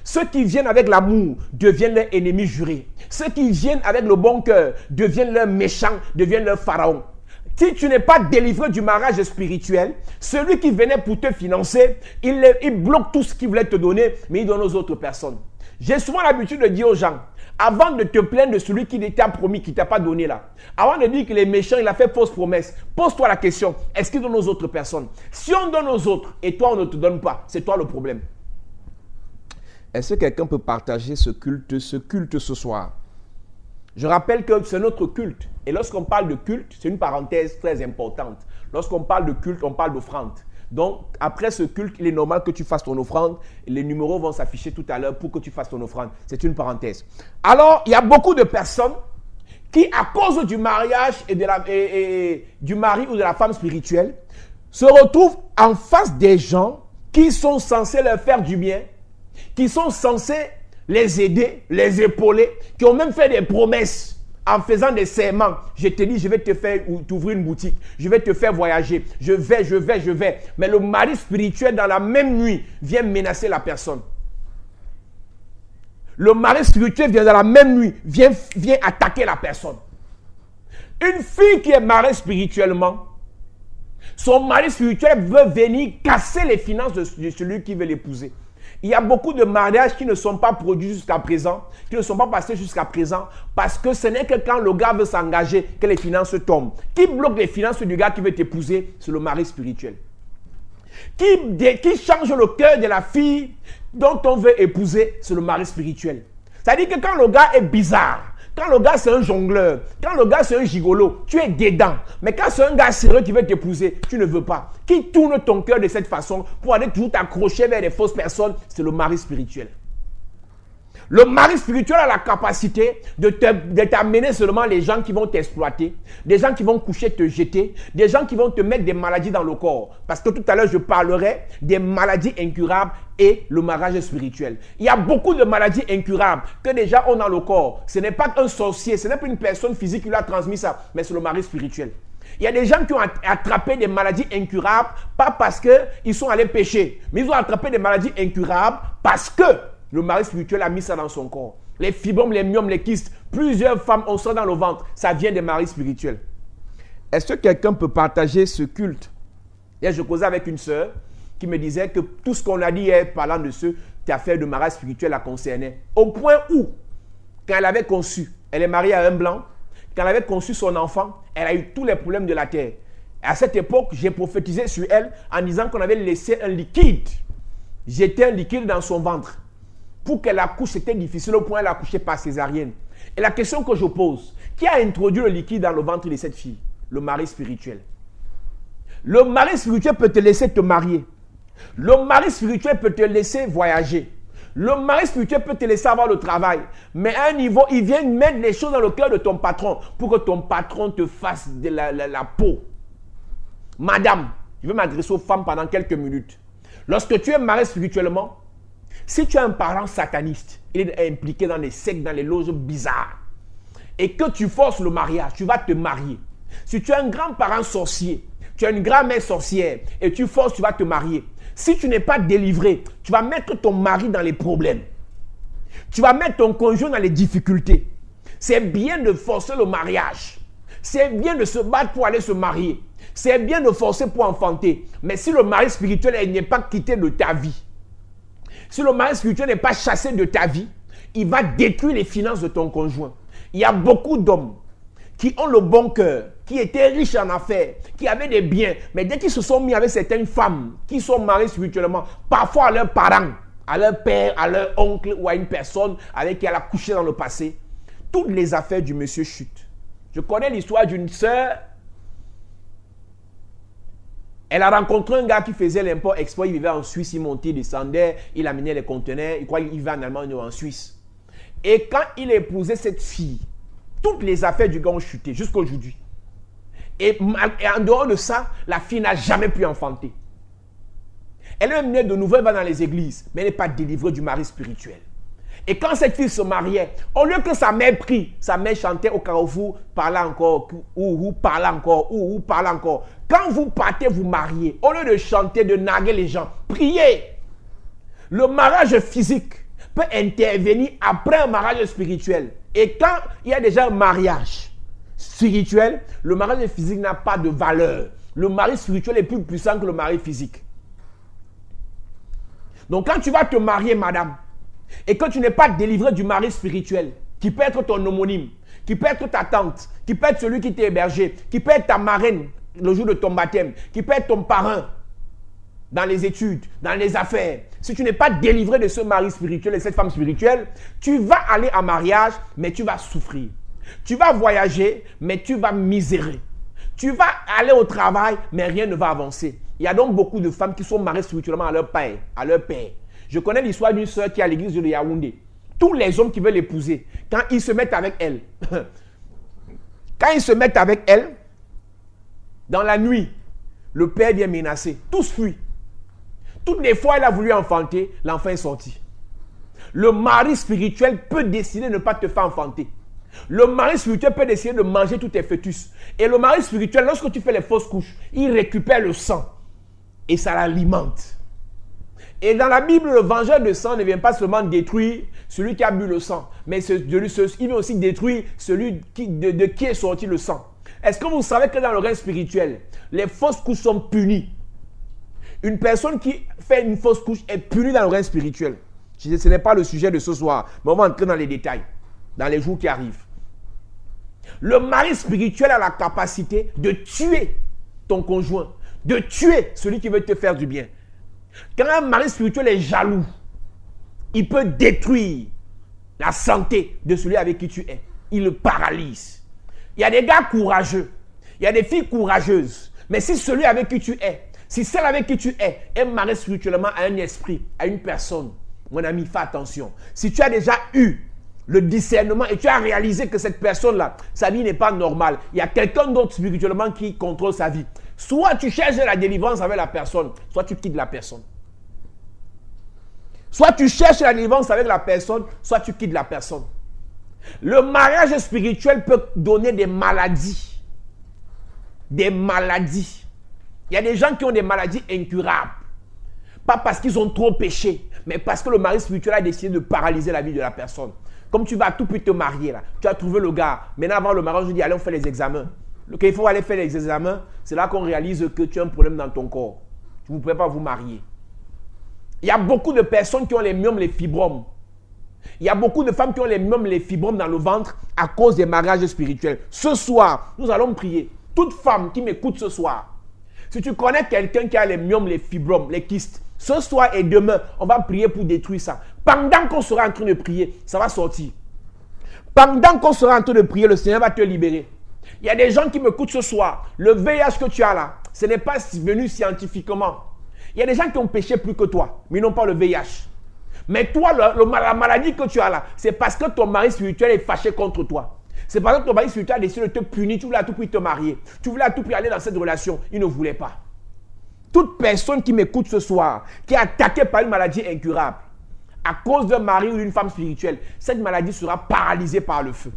Ceux qui viennent avec l'amour deviennent leurs ennemis jurés. Ceux qui viennent avec le bon cœur deviennent leurs méchants, deviennent leurs pharaons. Si tu n'es pas délivré du mariage spirituel, celui qui venait pour te financer, il bloque tout ce qu'il voulait te donner, mais il donne aux autres personnes. J'ai souvent l'habitude de dire aux gens, avant de te plaindre de celui qui t'a promis, qui ne t'a pas donné là, avant de dire que les méchants, il a fait fausse promesse, pose-toi la question, est-ce qu'il donne aux autres personnes? Si on donne aux autres et toi on ne te donne pas, c'est toi le problème. Est-ce que quelqu'un peut partager ce culte ce soir? Je rappelle que c'est notre culte. Et lorsqu'on parle de culte, c'est une parenthèse très importante. Lorsqu'on parle de culte, on parle d'offrande. Donc, après ce culte, il est normal que tu fasses ton offrande. Les numéros vont s'afficher tout à l'heure pour que tu fasses ton offrande. C'est une parenthèse. Alors, il y a beaucoup de personnes qui, à cause du mariage et du mari ou de la femme spirituelle, se retrouvent en face des gens qui sont censés leur faire du bien, qui sont censés les aider, les épauler, qui ont même fait des promesses en faisant des serments. Je te dis, je vais te faire t'ouvrir une boutique, je vais te faire voyager, je vais. Mais le mari spirituel, dans la même nuit, vient menacer la personne. Le mari spirituel vient dans la même nuit, vient attaquer la personne. Une fille qui est mariée spirituellement, son mari spirituel veut venir casser les finances de celui qui veut l'épouser. Il y a beaucoup de mariages qui ne sont pas produits jusqu'à présent, qui ne sont pas passés jusqu'à présent, parce que ce n'est que quand le gars veut s'engager que les finances tombent. Qui bloque les finances du gars qui veut t'épouser? C'est le mari spirituel. Qui change le cœur de la fille dont on veut épouser? C'est le mari spirituel. C'est-à-dire que quand le gars est bizarre, quand le gars c'est un jongleur, quand le gars c'est un gigolo, tu es dedans. Mais quand c'est un gars sérieux qui veut t'épouser, tu ne veux pas. Qui tourne ton cœur de cette façon pour aller toujours t'accrocher vers des fausses personnes? C'est le mari spirituel. Le mari spirituel a la capacité de t'amener seulement les gens qui vont t'exploiter, des gens qui vont coucher, te jeter, des gens qui vont te mettre des maladies dans le corps. Parce que tout à l'heure, je parlerai des maladies incurables et le mariage spirituel. Il y a beaucoup de maladies incurables que des gens ont dans le corps. Ce n'est pas un sorcier, ce n'est pas une personne physique qui lui a transmis ça, mais c'est le mari spirituel. Il y a des gens qui ont attrapé des maladies incurables, pas parce qu'ils sont allés pécher, mais ils ont attrapé des maladies incurables parce que le mari spirituel a mis ça dans son corps. Les fibromes, les myomes, les kystes, plusieurs femmes ont ça dans le ventre. Ça vient des maris spirituels. Est-ce que quelqu'un peut partager ce culte? Hier, je causais avec une sœur qui me disait que tout ce qu'on a dit hier parlant de cette affaire de mariage spirituel la concernait. Au point où, quand elle avait conçu, elle est mariée à un blanc, quand elle avait conçu son enfant, elle a eu tous les problèmes de la terre. Et à cette époque, j'ai prophétisé sur elle en disant qu'on avait laissé un liquide. J'étais un liquide dans son ventre. Pour qu'elle accouche, c'était difficile au point où elle a accouché par césarienne. Et la question que je pose, qui a introduit le liquide dans le ventre de cette fille? Le mari spirituel. Le mari spirituel peut te laisser te marier. Le mari spirituel peut te laisser voyager. Le mari spirituel peut te laisser avoir le travail. Mais à un niveau, il vient mettre les choses dans le cœur de ton patron pour que ton patron te fasse de la peau. Madame, je vais m'adresser aux femmes pendant quelques minutes. Lorsque tu es marié spirituellement, si tu as un parent sataniste, il est impliqué dans les sectes, dans les loges bizarres, et que tu forces le mariage, tu vas te marier. Si tu as un grand-parent sorcier, tu as une grand-mère sorcière, et tu forces, tu vas te marier. Si tu n'es pas délivré, tu vas mettre ton mari dans les problèmes. Tu vas mettre ton conjoint dans les difficultés. C'est bien de forcer le mariage. C'est bien de se battre pour aller se marier. C'est bien de forcer pour enfanter. Mais si le mari spirituel n'est pas quitté de ta vie, si le mari spirituel n'est pas chassé de ta vie, il va détruire les finances de ton conjoint. Il y a beaucoup d'hommes qui ont le bon cœur, qui étaient riches en affaires, qui avaient des biens, mais dès qu'ils se sont mis avec certaines femmes qui sont mariées spirituellement, parfois à leurs parents, à leur père, à leur oncle ou à une personne avec qui elle a couché dans le passé, toutes les affaires du monsieur chutent. Je connais l'histoire d'une sœur. Elle a rencontré un gars qui faisait l'import-export, il vivait en Suisse, il montait, il descendait, il amenait les conteneurs, il croyait qu'il vivait en Allemagne ou en Suisse. Et quand il a épousé cette fille, Toutes les affaires du gars ont chuté jusqu'à aujourd'hui. Et en dehors de ça, la fille n'a jamais pu enfanter. Elle est née de nouveau, elle va dans les églises, mais elle n'est pas délivrée du mari spirituel. Et quand cette fille se mariait, au lieu que sa mère prie, sa mère chantait au carrefour, parla encore, ou parla encore, ou parla encore. Quand vous partez vous marier, au lieu de chanter, de narguer les gens, priez. Le mariage physique peut intervenir après un mariage spirituel. Et quand il y a déjà un mariage spirituel, le mariage physique n'a pas de valeur. Le mari spirituel est plus puissant que le mari physique. Donc quand tu vas te marier, madame, et que tu n'es pas délivré du mari spirituel, qui peut être ton homonyme, qui peut être ta tante, qui peut être celui qui t'a hébergé, qui peut être ta marraine le jour de ton baptême, qui peut être ton parrain dans les études, dans les affaires. Si tu n'es pas délivré de ce mari spirituel et cette femme spirituelle, tu vas aller en mariage, mais tu vas souffrir. Tu vas voyager, mais tu vas misérer. Tu vas aller au travail, mais rien ne va avancer. Il y a donc beaucoup de femmes qui sont mariées spirituellement à leur père, à leur père. Je connais l'histoire d'une sœur qui est à l'église de Yaoundé. Tous les hommes qui veulent l'épouser, quand ils se mettent avec elle, dans la nuit, le père vient menacer. Tous fuient. Toutes les fois elle a voulu enfanter, l'enfant est sorti. Le mari spirituel peut décider de ne pas te faire enfanter. Le mari spirituel peut décider de manger tous tes fœtus. Et le mari spirituel, lorsque tu fais les fausses couches, il récupère le sang. Et ça l'alimente. Et dans la Bible, le vengeur de sang ne vient pas seulement détruire celui qui a bu le sang, mais il vient aussi détruire celui de qui est sorti le sang. Est-ce que vous savez que dans le règne spirituel, les fausses couches sont punies? Une personne qui fait une fausse couche est punie dans le règne spirituel. Ce n'est pas le sujet de ce soir, mais on va entrer dans les détails, dans les jours qui arrivent. Le mari spirituel a la capacité de tuer ton conjoint, de tuer celui qui veut te faire du bien. Quand un mari spirituel est jaloux, il peut détruire la santé de celui avec qui tu es. Il le paralyse. Il y a des gars courageux, il y a des filles courageuses, mais si celui avec qui tu es, si celle avec qui tu es mariée spirituellement à un esprit, à une personne, mon ami, fais attention. Si tu as déjà eu le discernement et tu as réalisé que cette personne-là, sa vie n'est pas normale, il y a quelqu'un d'autre spirituellement qui contrôle sa vie. Soit tu cherches la délivrance avec la personne, soit tu quittes la personne. Soit tu cherches la délivrance avec la personne, soit tu quittes la personne. Le mariage spirituel peut donner des maladies. Des maladies. Il y a des gens qui ont des maladies incurables. Pas parce qu'ils ont trop péché, mais parce que le mari spirituel a décidé de paralyser la vie de la personne. Comme tu vas tout puis te marier là, tu as trouvé le gars. Maintenant avant le mariage, je dis allez on fait les examens. Quand il faut aller faire les examens, c'est là qu'on réalise que tu as un problème dans ton corps. Vous ne pouvez pas vous marier. Il y a beaucoup de personnes qui ont les myomes, les fibromes. Il y a beaucoup de femmes qui ont les myomes, les fibromes dans le ventre à cause des mariages spirituels. Ce soir, nous allons prier. Toute femme qui m'écoute ce soir, si tu connais quelqu'un qui a les myomes, les fibromes, les kystes, ce soir et demain, on va prier pour détruire ça. Pendant qu'on sera en train de prier, ça va sortir. Pendant qu'on sera en train de prier, le Seigneur va te libérer. Il y a des gens qui m'écoutent ce soir. Le VIH que tu as là, ce n'est pas venu scientifiquement. Il y a des gens qui ont péché plus que toi, mais ils n'ont pas le VIH. Mais toi, la maladie que tu as là, c'est parce que ton mari spirituel est fâché contre toi. C'est parce que ton mari spirituel a décidé de te punir. Tu voulais à tout prix te marier. Tu voulais à tout prix aller dans cette relation. Il ne voulait pas. Toute personne qui m'écoute ce soir, qui est attaquée par une maladie incurable, à cause d'un mari ou d'une femme spirituelle, cette maladie sera paralysée par le feu.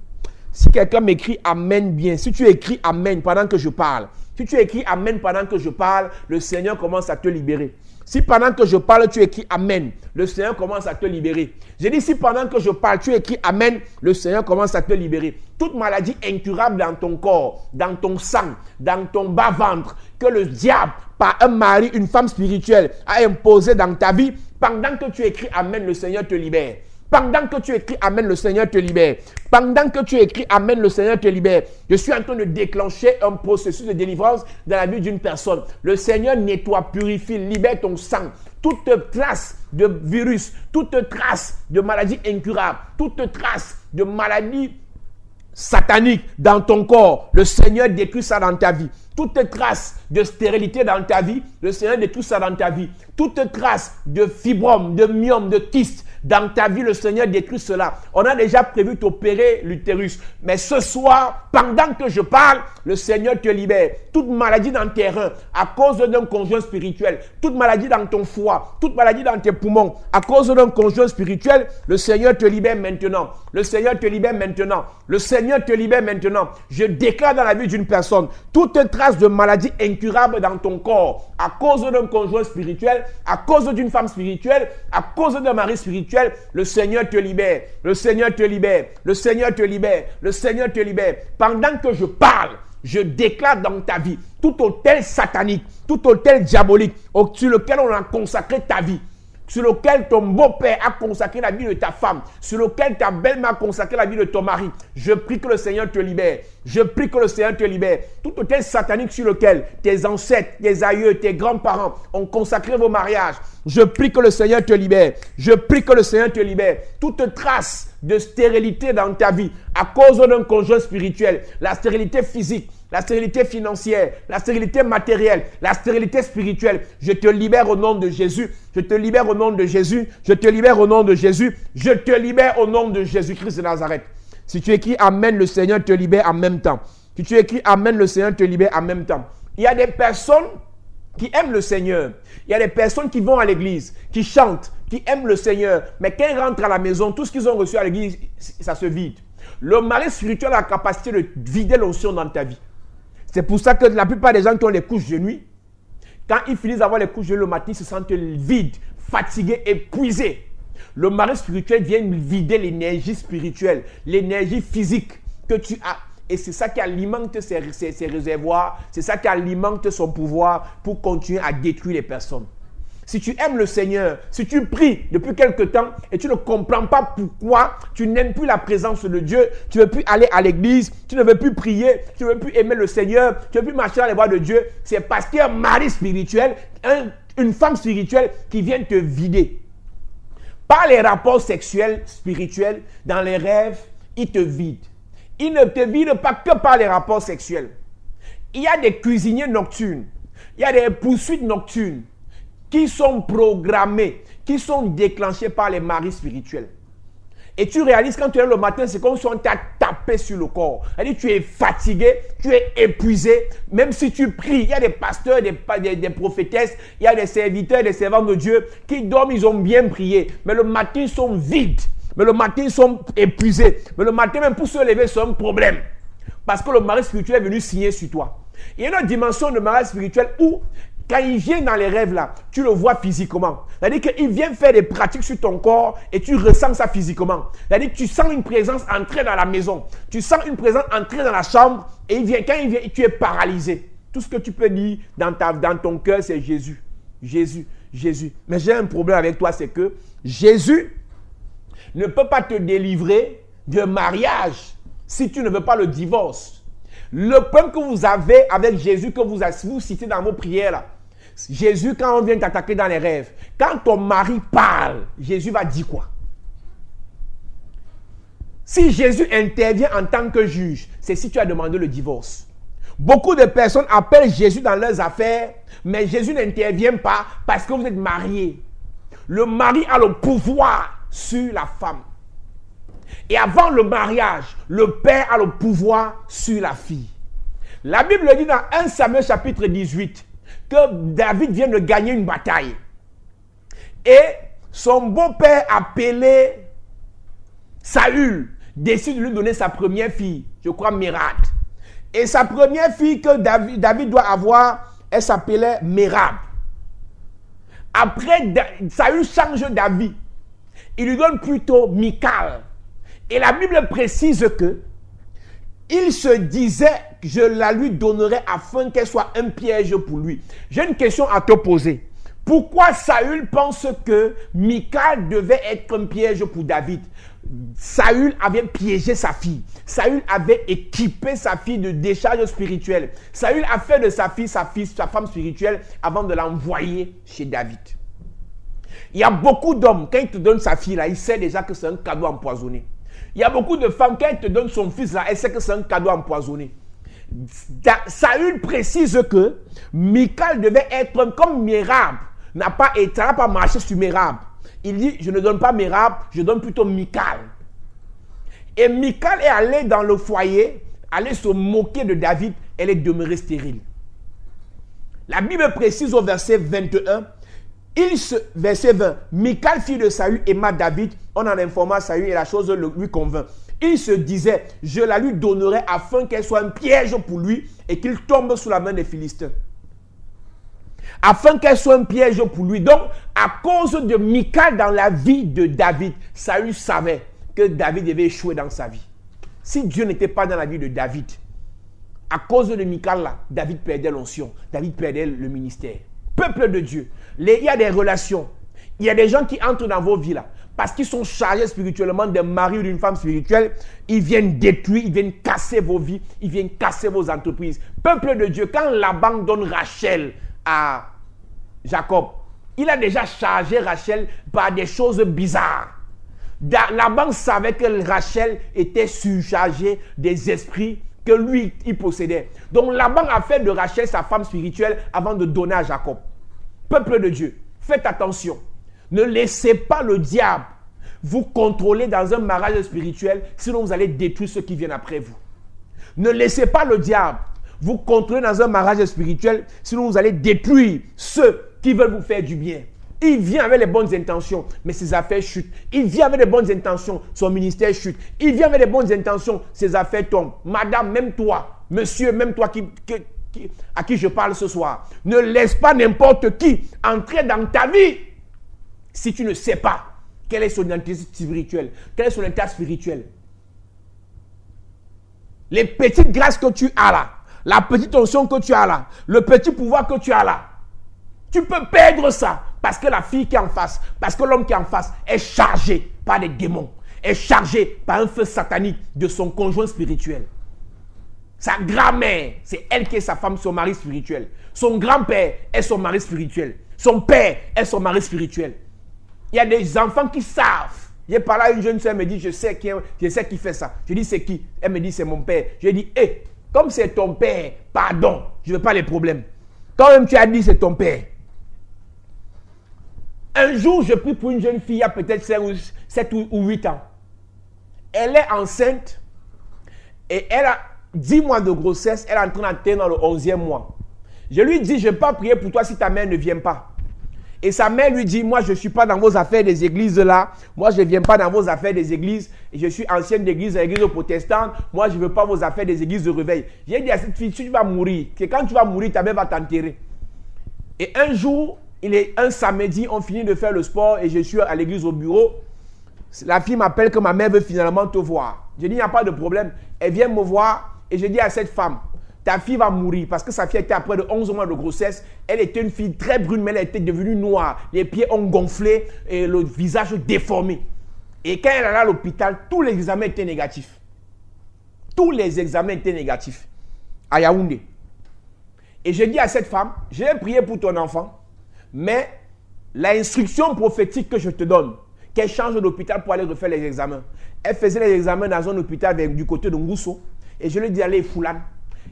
Si quelqu'un m'écrit Amen bien, si tu écris Amen pendant que je parle, si tu écris Amen pendant que je parle, le Seigneur commence à te libérer. Si pendant que je parle, tu écris Amen, le Seigneur commence à te libérer. J'ai dit si pendant que je parle, tu écris Amen, le Seigneur commence à te libérer. Toute maladie incurable dans ton corps, dans ton sang, dans ton bas-ventre, que le diable, par un mari, une femme spirituelle, a imposé dans ta vie, pendant que tu écris Amen, le Seigneur te libère. Pendant que tu écris Amen, le Seigneur te libère. Pendant que tu écris Amen, le Seigneur te libère. Je suis en train de déclencher un processus de délivrance dans la vie d'une personne. Le Seigneur nettoie, purifie, libère ton sang. Toute trace de virus, toute trace de maladie incurable, toute trace de maladie satanique dans ton corps, le Seigneur détruit ça dans ta vie. Toute trace de stérilité dans ta vie, le Seigneur détruit ça dans ta vie. Toute trace de fibrome, de myome, de kyste Dans ta vie, le Seigneur détruit cela. On a déjà prévu t'opérer l'utérus. Mais ce soir, pendant que je parle, le Seigneur te libère. Toute maladie dans tes reins, à cause d'un conjoint spirituel, toute maladie dans ton foie, toute maladie dans tes poumons, à cause d'un conjoint spirituel, le Seigneur te libère maintenant. Le Seigneur te libère maintenant. Le Seigneur te libère maintenant. Je déclare dans la vie d'une personne, toute trace de maladie incurable dans ton corps, à cause d'un conjoint spirituel, à cause d'une femme spirituelle, à cause d'un mari spirituel, le Seigneur te libère. Le Seigneur te libère. Le Seigneur te libère. Le Seigneur te libère. Pendant que je parle, je déclare dans ta vie tout autel satanique, tout autel diabolique sur lequel on a consacré ta vie, sur lequel ton beau-père a consacré la vie de ta femme, sur lequel ta belle-mère a consacré la vie de ton mari. Je prie que le Seigneur te libère. Je prie que le Seigneur te libère. Tout autel satanique sur lequel tes ancêtres, tes aïeux, tes grands-parents ont consacré vos mariages. Je prie que le Seigneur te libère. Je prie que le Seigneur te libère. Toute trace de stérilité dans ta vie à cause d'un conjoint spirituel, la stérilité physique, la stérilité financière, la stérilité matérielle, la stérilité spirituelle, je te libère au nom de Jésus. Je te libère au nom de Jésus. Je te libère au nom de Jésus. Je te libère au nom de Jésus-Christ de Nazareth. Si tu écris Amen, le Seigneur te libère en même temps. Si tu écris Amen, le Seigneur te libère en même temps. Il y a des personnes qui aiment le Seigneur. Il y a des personnes qui vont à l'église, qui chantent, qui aiment le Seigneur. Mais quand ils rentrent à la maison, tout ce qu'ils ont reçu à l'église, ça se vide. Le mari spirituel a la capacité de vider l'onction dans ta vie. C'est pour ça que la plupart des gens qui ont les couches de nuit, quand ils finissent d'avoir les couches de nuit le matin, ils se sentent vides, fatigués, épuisés. Le mari spirituel vient vider l'énergie spirituelle, l'énergie physique que tu as. Et c'est ça qui alimente ses réservoirs, c'est ça qui alimente son pouvoir pour continuer à détruire les personnes. Si tu aimes le Seigneur, si tu pries depuis quelque temps et tu ne comprends pas pourquoi tu n'aimes plus la présence de Dieu, tu ne veux plus aller à l'église, tu ne veux plus prier, tu ne veux plus aimer le Seigneur, tu ne veux plus marcher dans les voies de Dieu, c'est parce qu'il y a un mari spirituel, une femme spirituelle qui vient te vider. Par les rapports sexuels, spirituels, dans les rêves, il te vide. Il ne te vide pas que par les rapports sexuels. Il y a des cuisiniers nocturnes, il y a des poursuites nocturnes qui sont programmés, qui sont déclenchés par les maris spirituels. Et tu réalises quand tu es le matin, c'est comme si on t'a tapé sur le corps. C'est-à-dire tu es fatigué, tu es épuisé. Même si tu pries, il y a des pasteurs, des prophétesses, il y a des serviteurs, des servants de Dieu qui dorment, ils ont bien prié. Mais le matin, ils sont vides. Mais le matin, ils sont épuisés. Mais le matin, même pour se lever, c'est un problème. Parce que le mari spirituel est venu signer sur toi. Il y a une autre dimension de mari spirituel où quand il vient dans les rêves là, tu le vois physiquement. C'est-à-dire qu'il vient faire des pratiques sur ton corps et tu ressens ça physiquement. C'est-à-dire que tu sens une présence entrer dans la maison. Tu sens une présence entrer dans la chambre et quand il vient, tu es paralysé. Tout ce que tu peux dire dans ton cœur, c'est Jésus. Jésus, Jésus. Mais j'ai un problème avec toi, c'est que Jésus ne peut pas te délivrer de mariage si tu ne veux pas le divorce. Le problème que vous avez avec Jésus, que vous citez dans vos prières là, Jésus, quand on vient t'attaquer dans les rêves, quand ton mari parle, Jésus va dire quoi? Si Jésus intervient en tant que juge, c'est si tu as demandé le divorce. Beaucoup de personnes appellent Jésus dans leurs affaires, mais Jésus n'intervient pas parce que vous êtes mariés. Le mari a le pouvoir sur la femme. Et avant le mariage, le père a le pouvoir sur la fille. La Bible dit dans 1 Samuel chapitre 18 que David vient de gagner une bataille. Et son beau-père appelé Saül décide de lui donner sa première fille, je crois Mérab. Et sa première fille que David doit avoir, elle s'appelait Mérab. Après, Saül change d'avis. Il lui donne plutôt Michal. Et la Bible précise que il se disait, je la lui donnerai afin qu'elle soit un piège pour lui. J'ai une question à te poser. Pourquoi Saül pense que Michal devait être un piège pour David? Saül avait piégé sa fille. Saül avait équipé sa fille de décharge spirituelle. Saül a fait de sa femme spirituelle avant de l'envoyer chez David. Il y a beaucoup d'hommes, quand il te donne sa fille là, il sait déjà que c'est un cadeau empoisonné. Il y a beaucoup de femmes, quand elle te donne son fils là, elle sait que c'est un cadeau empoisonné. Saül précise que Michal devait être comme Mérab. Ça n'a pas marché sur Mérab. Il dit, je ne donne pas Mérab, je donne plutôt Michal. Et Michal est allée dans le foyer, allée se moquer de David, elle est demeurée stérile. La Bible précise au verset 21, verset 20, Michal, fille de Saül, aima David, on en informa Saül et la chose lui convint. Il se disait, je la lui donnerai afin qu'elle soit un piège pour lui et qu'il tombe sous la main des Philistins. Afin qu'elle soit un piège pour lui. Donc, à cause de Michal dans la vie de David, Saül savait que David devait échouer dans sa vie. Si Dieu n'était pas dans la vie de David, à cause de Michal là, David perdait l'onction, David perdait le ministère. Peuple de Dieu, il y a des relations, il y a des gens qui entrent dans vos vies là, parce qu'ils sont chargés spirituellement d'un mari ou d'une femme spirituelle, ils viennent détruire, ils viennent casser vos vies, ils viennent casser vos entreprises. Peuple de Dieu, quand Laban donne Rachel à Jacob, il a déjà chargé Rachel par des choses bizarres. Laban savait que Rachel était surchargée des esprits que lui, il possédait. Donc Laban a fait de Rachel sa femme spirituelle avant de donner à Jacob. Peuple de Dieu, faites attention. Ne laissez pas le diable vous contrôler dans un mariage spirituel, sinon vous allez détruire ceux qui viennent après vous. Ne laissez pas le diable vous contrôler dans un mariage spirituel, sinon vous allez détruire ceux qui veulent vous faire du bien. Il vient avec les bonnes intentions, mais ses affaires chutent. Il vient avec les bonnes intentions, son ministère chute. Il vient avec les bonnes intentions, ses affaires tombent. Madame, même toi, monsieur, même toi à qui je parle ce soir, ne laisse pas n'importe qui entrer dans ta vie si tu ne sais pas quelle est son identité spirituelle, quel est son état spirituel. Les petites grâces que tu as là, la petite onction que tu as là, le petit pouvoir que tu as là, tu peux perdre ça parce que la fille qui est en face, parce que l'homme qui est en face est chargé par des démons, est chargé par un feu satanique de son conjoint spirituel. Sa grand-mère, c'est elle qui est sa femme, son mari spirituel. Son grand-père est son mari spirituel. Son père est son mari spirituel. Il y a des enfants qui savent. J'ai parlé à une jeune soeur, elle me dit, je sais qui fait ça. Je dis, c'est qui? Elle me dit, c'est mon père. Je dis, comme c'est ton père, pardon, je ne veux pas les problèmes. Quand même tu as dit, c'est ton père. Un jour, je prie pour une jeune fille, il y a peut-être 7 ou 8 ans. Elle est enceinte et elle a 10 mois de grossesse, elle est en train d'entrer dans le 11e mois. Je lui dis, je ne vais pas prier pour toi si ta mère ne vient pas. Et sa mère lui dit, moi je ne suis pas dans vos affaires des églises là, moi je ne viens pas dans vos affaires des églises, et je suis ancienne d'église, l'église protestante, moi je ne veux pas vos affaires des églises de réveil. J'ai dit à cette fille, si tu vas mourir, que quand tu vas mourir, ta mère va t'enterrer. Et un jour, il est un samedi, on finit de faire le sport et je suis à l'église au bureau. La fille m'appelle que ma mère veut finalement te voir. Je dis, il n'y a pas de problème. Elle vient me voir et je dis à cette femme, ta fille va mourir parce que sa fille était après de 11 mois de grossesse. Elle était une fille très brune, mais elle était devenue noire. Les pieds ont gonflé et le visage déformé. Et quand elle allait à l'hôpital, tous les examens étaient négatifs. Tous les examens étaient négatifs. À Yaoundé. Et je dis à cette femme, je vais prier pour ton enfant, mais l'instruction prophétique que je te donne, qu'elle change d'hôpital pour aller refaire les examens. Elle faisait les examens dans un hôpital du côté de Ngousso. Et je lui dis, allez, Foulane.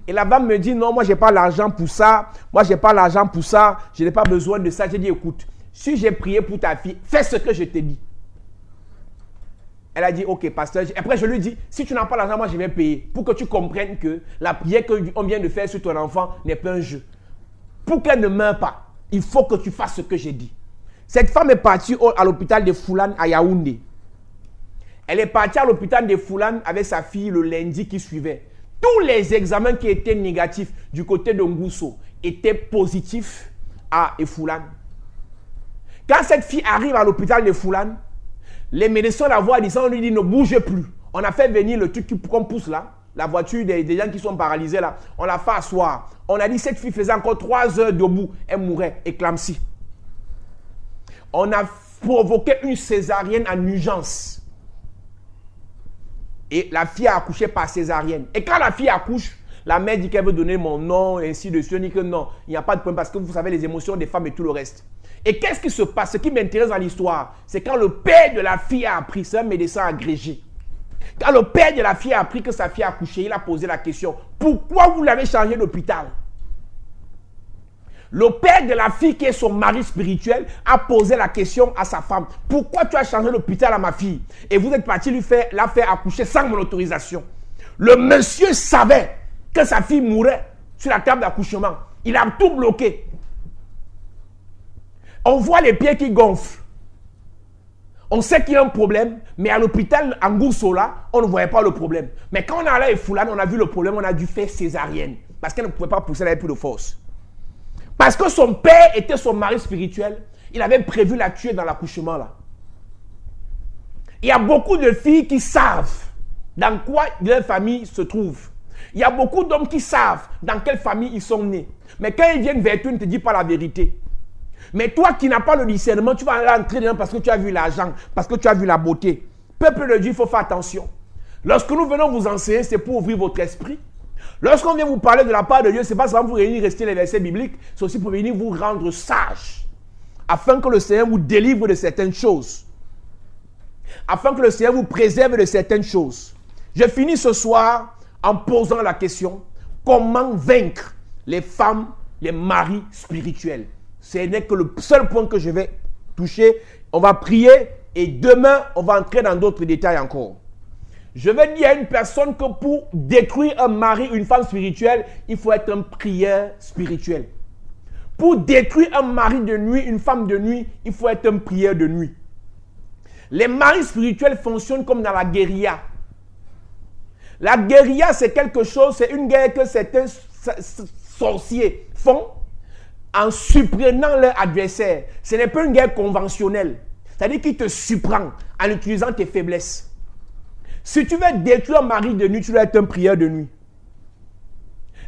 Et la femme me dit, non, moi, je n'ai pas l'argent pour ça. Moi, je n'ai pas l'argent pour ça. Je n'ai pas besoin de ça. J'ai dit, écoute, si j'ai prié pour ta fille, fais ce que je t'ai dit. Elle a dit, ok, pasteur. Après, je lui dis, si tu n'as pas l'argent, moi, je vais payer. Pour que tu comprennes que la prière qu'on vient de faire sur ton enfant n'est pas un jeu. Pour qu'elle ne meure pas, il faut que tu fasses ce que j'ai dit. Cette femme est partie à l'hôpital de Foulane à Yaoundé. Elle est partie à l'hôpital de Foulane avec sa fille le lundi qui suivait. Tous les examens qui étaient négatifs du côté de Ngousso étaient positifs à Foulane. Quand cette fille arrive à l'hôpital de Foulane, les médecins la voient disant, on lui dit ne bougez plus. On a fait venir le truc qu'on pousse là, la voiture des gens qui sont paralysés là. On l'a fait asseoir. On a dit cette fille faisait encore 3 heures debout. Elle mourait, éclampsie. On a provoqué une césarienne en urgence. Et la fille a accouché par césarienne. Et quand la fille accouche, la mère dit qu'elle veut donner mon nom, et ainsi de suite. Elle dit que non, il n'y a pas de problème parce que vous savez les émotions des femmes et tout le reste. Et qu'est-ce qui se passe? Ce qui m'intéresse dans l'histoire, c'est quand le père de la fille a appris, c'est un médecin agrégé. Quand le père de la fille a appris que sa fille a accouché, il a posé la question, pourquoi vous l'avez changé d'hôpital? Le père de la fille qui est son mari spirituel a posé la question à sa femme. Pourquoi tu as changé l'hôpital à ma fille? Et vous êtes parti la faire accoucher sans mon autorisation. Le monsieur savait que sa fille mourrait sur la table d'accouchement. Il a tout bloqué. On voit les pieds qui gonflent. On sait qu'il y a un problème, mais à l'hôpital, en Goursola, on ne voyait pas le problème. Mais quand on est allé à Foulane, on a vu le problème, on a dû faire césarienne. Parce qu'elle ne pouvait pas pousser, elle n'avait plus de force. Parce que son père était son mari spirituel, il avait prévu la tuer dans l'accouchement là. Il y a beaucoup de filles qui savent dans quoi leur famille se trouve. Il y a beaucoup d'hommes qui savent dans quelle famille ils sont nés. Mais quand ils viennent vers toi, ils ne te disent pas la vérité. Mais toi qui n'as pas le discernement, tu vas aller entrer dedans parce que tu as vu l'argent, parce que tu as vu la beauté. Peuple de Dieu, il faut faire attention. Lorsque nous venons vous enseigner, c'est pour ouvrir votre esprit. Lorsqu'on vient vous parler de la part de Dieu, c'est pas seulement pour venir rester les versets bibliques, c'est aussi pour venir vous rendre sage, afin que le Seigneur vous délivre de certaines choses, afin que le Seigneur vous préserve de certaines choses. Je finis ce soir en posant la question, comment vaincre les femmes, les maris spirituels? Ce n'est que le seul point que je vais toucher. On va prier et demain, on va entrer dans d'autres détails encore. Je vais dire à une personne que pour détruire un mari, une femme spirituelle, il faut être un prieur spirituel. Pour détruire un mari de nuit, une femme de nuit, il faut être un prieur de nuit. Les maris spirituels fonctionnent comme dans la guérilla. La guérilla, c'est quelque chose, c'est une guerre que certains sorciers font en surprenant leur adversaire. Ce n'est pas une guerre conventionnelle. C'est-à-dire qu'il te surprend en utilisant tes faiblesses. Si tu veux détruire un mari de nuit, tu dois être un prieur de nuit.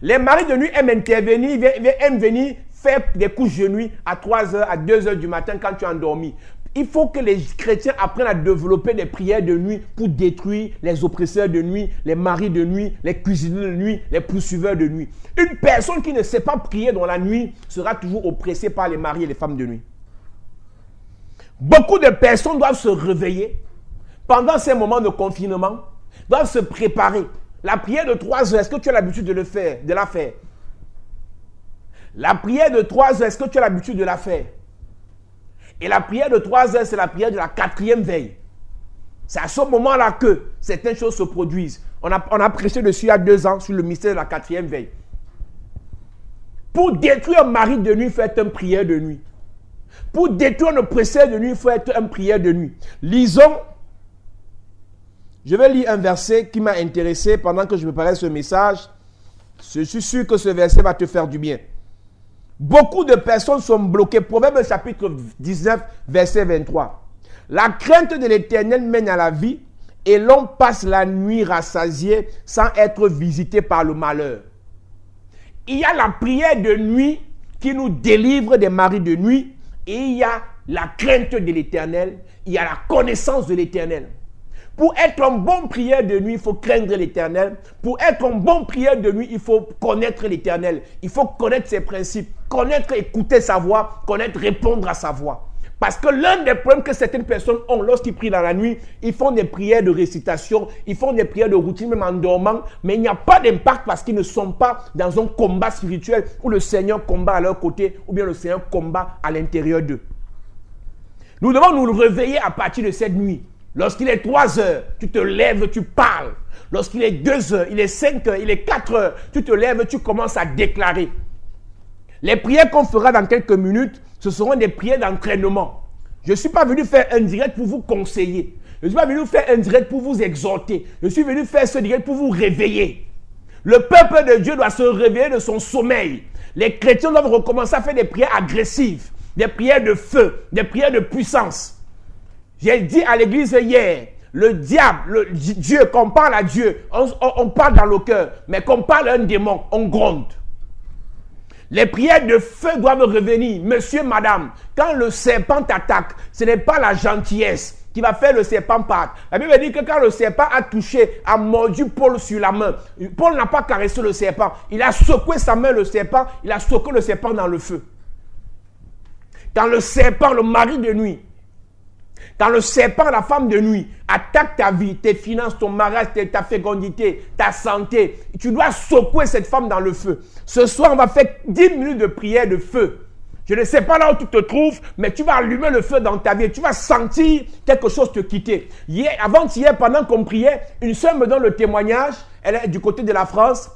Les maris de nuit aiment intervenir, aiment venir faire des couches de nuit à 3h, à 2h du matin quand tu es endormi. Il faut que les chrétiens apprennent à développer des prières de nuit pour détruire les oppresseurs de nuit, les maris de nuit, les cuisiniers de nuit, les poursuiveurs de nuit. Une personne qui ne sait pas prier dans la nuit sera toujours oppressée par les maris et les femmes de nuit. Beaucoup de personnes doivent se réveiller pendant ces moments de confinement, doivent se préparer. La prière de 3 heures, est-ce que tu as l'habitude de la faire? La prière de 3 heures, est-ce que tu as l'habitude de la faire? Et la prière de 3 heures, c'est la prière de la 4e veille. C'est à ce moment-là que certaines choses se produisent. On a prêché dessus il y a 2 ans sur le mystère de la 4e veille. Pour détruire un mari de nuit, il faut être un prieur de nuit. Pour détruire un oppresseur de nuit, il faut être un prieur de nuit. Lisons. Je vais lire un verset qui m'a intéressé pendant que je préparais ce message. Je suis sûr que ce verset va te faire du bien. Beaucoup de personnes sont bloquées. Proverbe chapitre 19, verset 23. La crainte de l'Éternel mène à la vie et l'on passe la nuit rassasié sans être visité par le malheur. Il y a la prière de nuit qui nous délivre des maris de nuit et il y a la crainte de l'Éternel, il y a la connaissance de l'Éternel. Pour être un bon prieur de nuit, il faut craindre l'Éternel. Pour être un bon prieur de nuit, il faut connaître l'Éternel. Il faut connaître ses principes, connaître, écouter sa voix, connaître, répondre à sa voix. Parce que l'un des problèmes que certaines personnes ont lorsqu'ils prient dans la nuit, ils font des prières de récitation, ils font des prières de routine même en dormant, mais il n'y a pas d'impact parce qu'ils ne sont pas dans un combat spirituel où le Seigneur combat à leur côté ou bien le Seigneur combat à l'intérieur d'eux. Nous devons nous réveiller à partir de cette nuit. Lorsqu'il est 3 heures, tu te lèves, tu parles. Lorsqu'il est 2 heures, il est 5 heures, il est 4 heures, tu te lèves, tu commences à déclarer. Les prières qu'on fera dans quelques minutes, ce seront des prières d'entraînement. Je ne suis pas venu faire un direct pour vous conseiller. Je ne suis pas venu faire un direct pour vous exhorter. Je suis venu faire ce direct pour vous réveiller. Le peuple de Dieu doit se réveiller de son sommeil. Les chrétiens doivent recommencer à faire des prières agressives, des prières de feu, des prières de puissance. J'ai dit à l'église hier, le diable, Dieu, quand on parle à Dieu, on parle dans le cœur, mais quand on parle à un démon, on gronde. Les prières de feu doivent revenir. Monsieur, madame, quand le serpent t'attaque, ce n'est pas la gentillesse qui va faire le serpent part. La Bible dit que quand le serpent a touché, a mordu Paul sur la main, Paul n'a pas caressé le serpent. Il a secoué sa main, le serpent, il a secoué le serpent dans le feu. Quand le serpent, le mari de nuit, Quand le serpent, la femme de nuit, attaque ta vie, tes finances, ton mariage, ta fécondité, ta santé, tu dois secouer cette femme dans le feu. Ce soir, on va faire 10 minutes de prière de feu. Je ne sais pas là où tu te trouves, mais tu vas allumer le feu dans ta vie. Tu vas sentir quelque chose te quitter. Avant-hier, pendant qu'on priait, une soeur me donne le témoignage, elle est du côté de la France,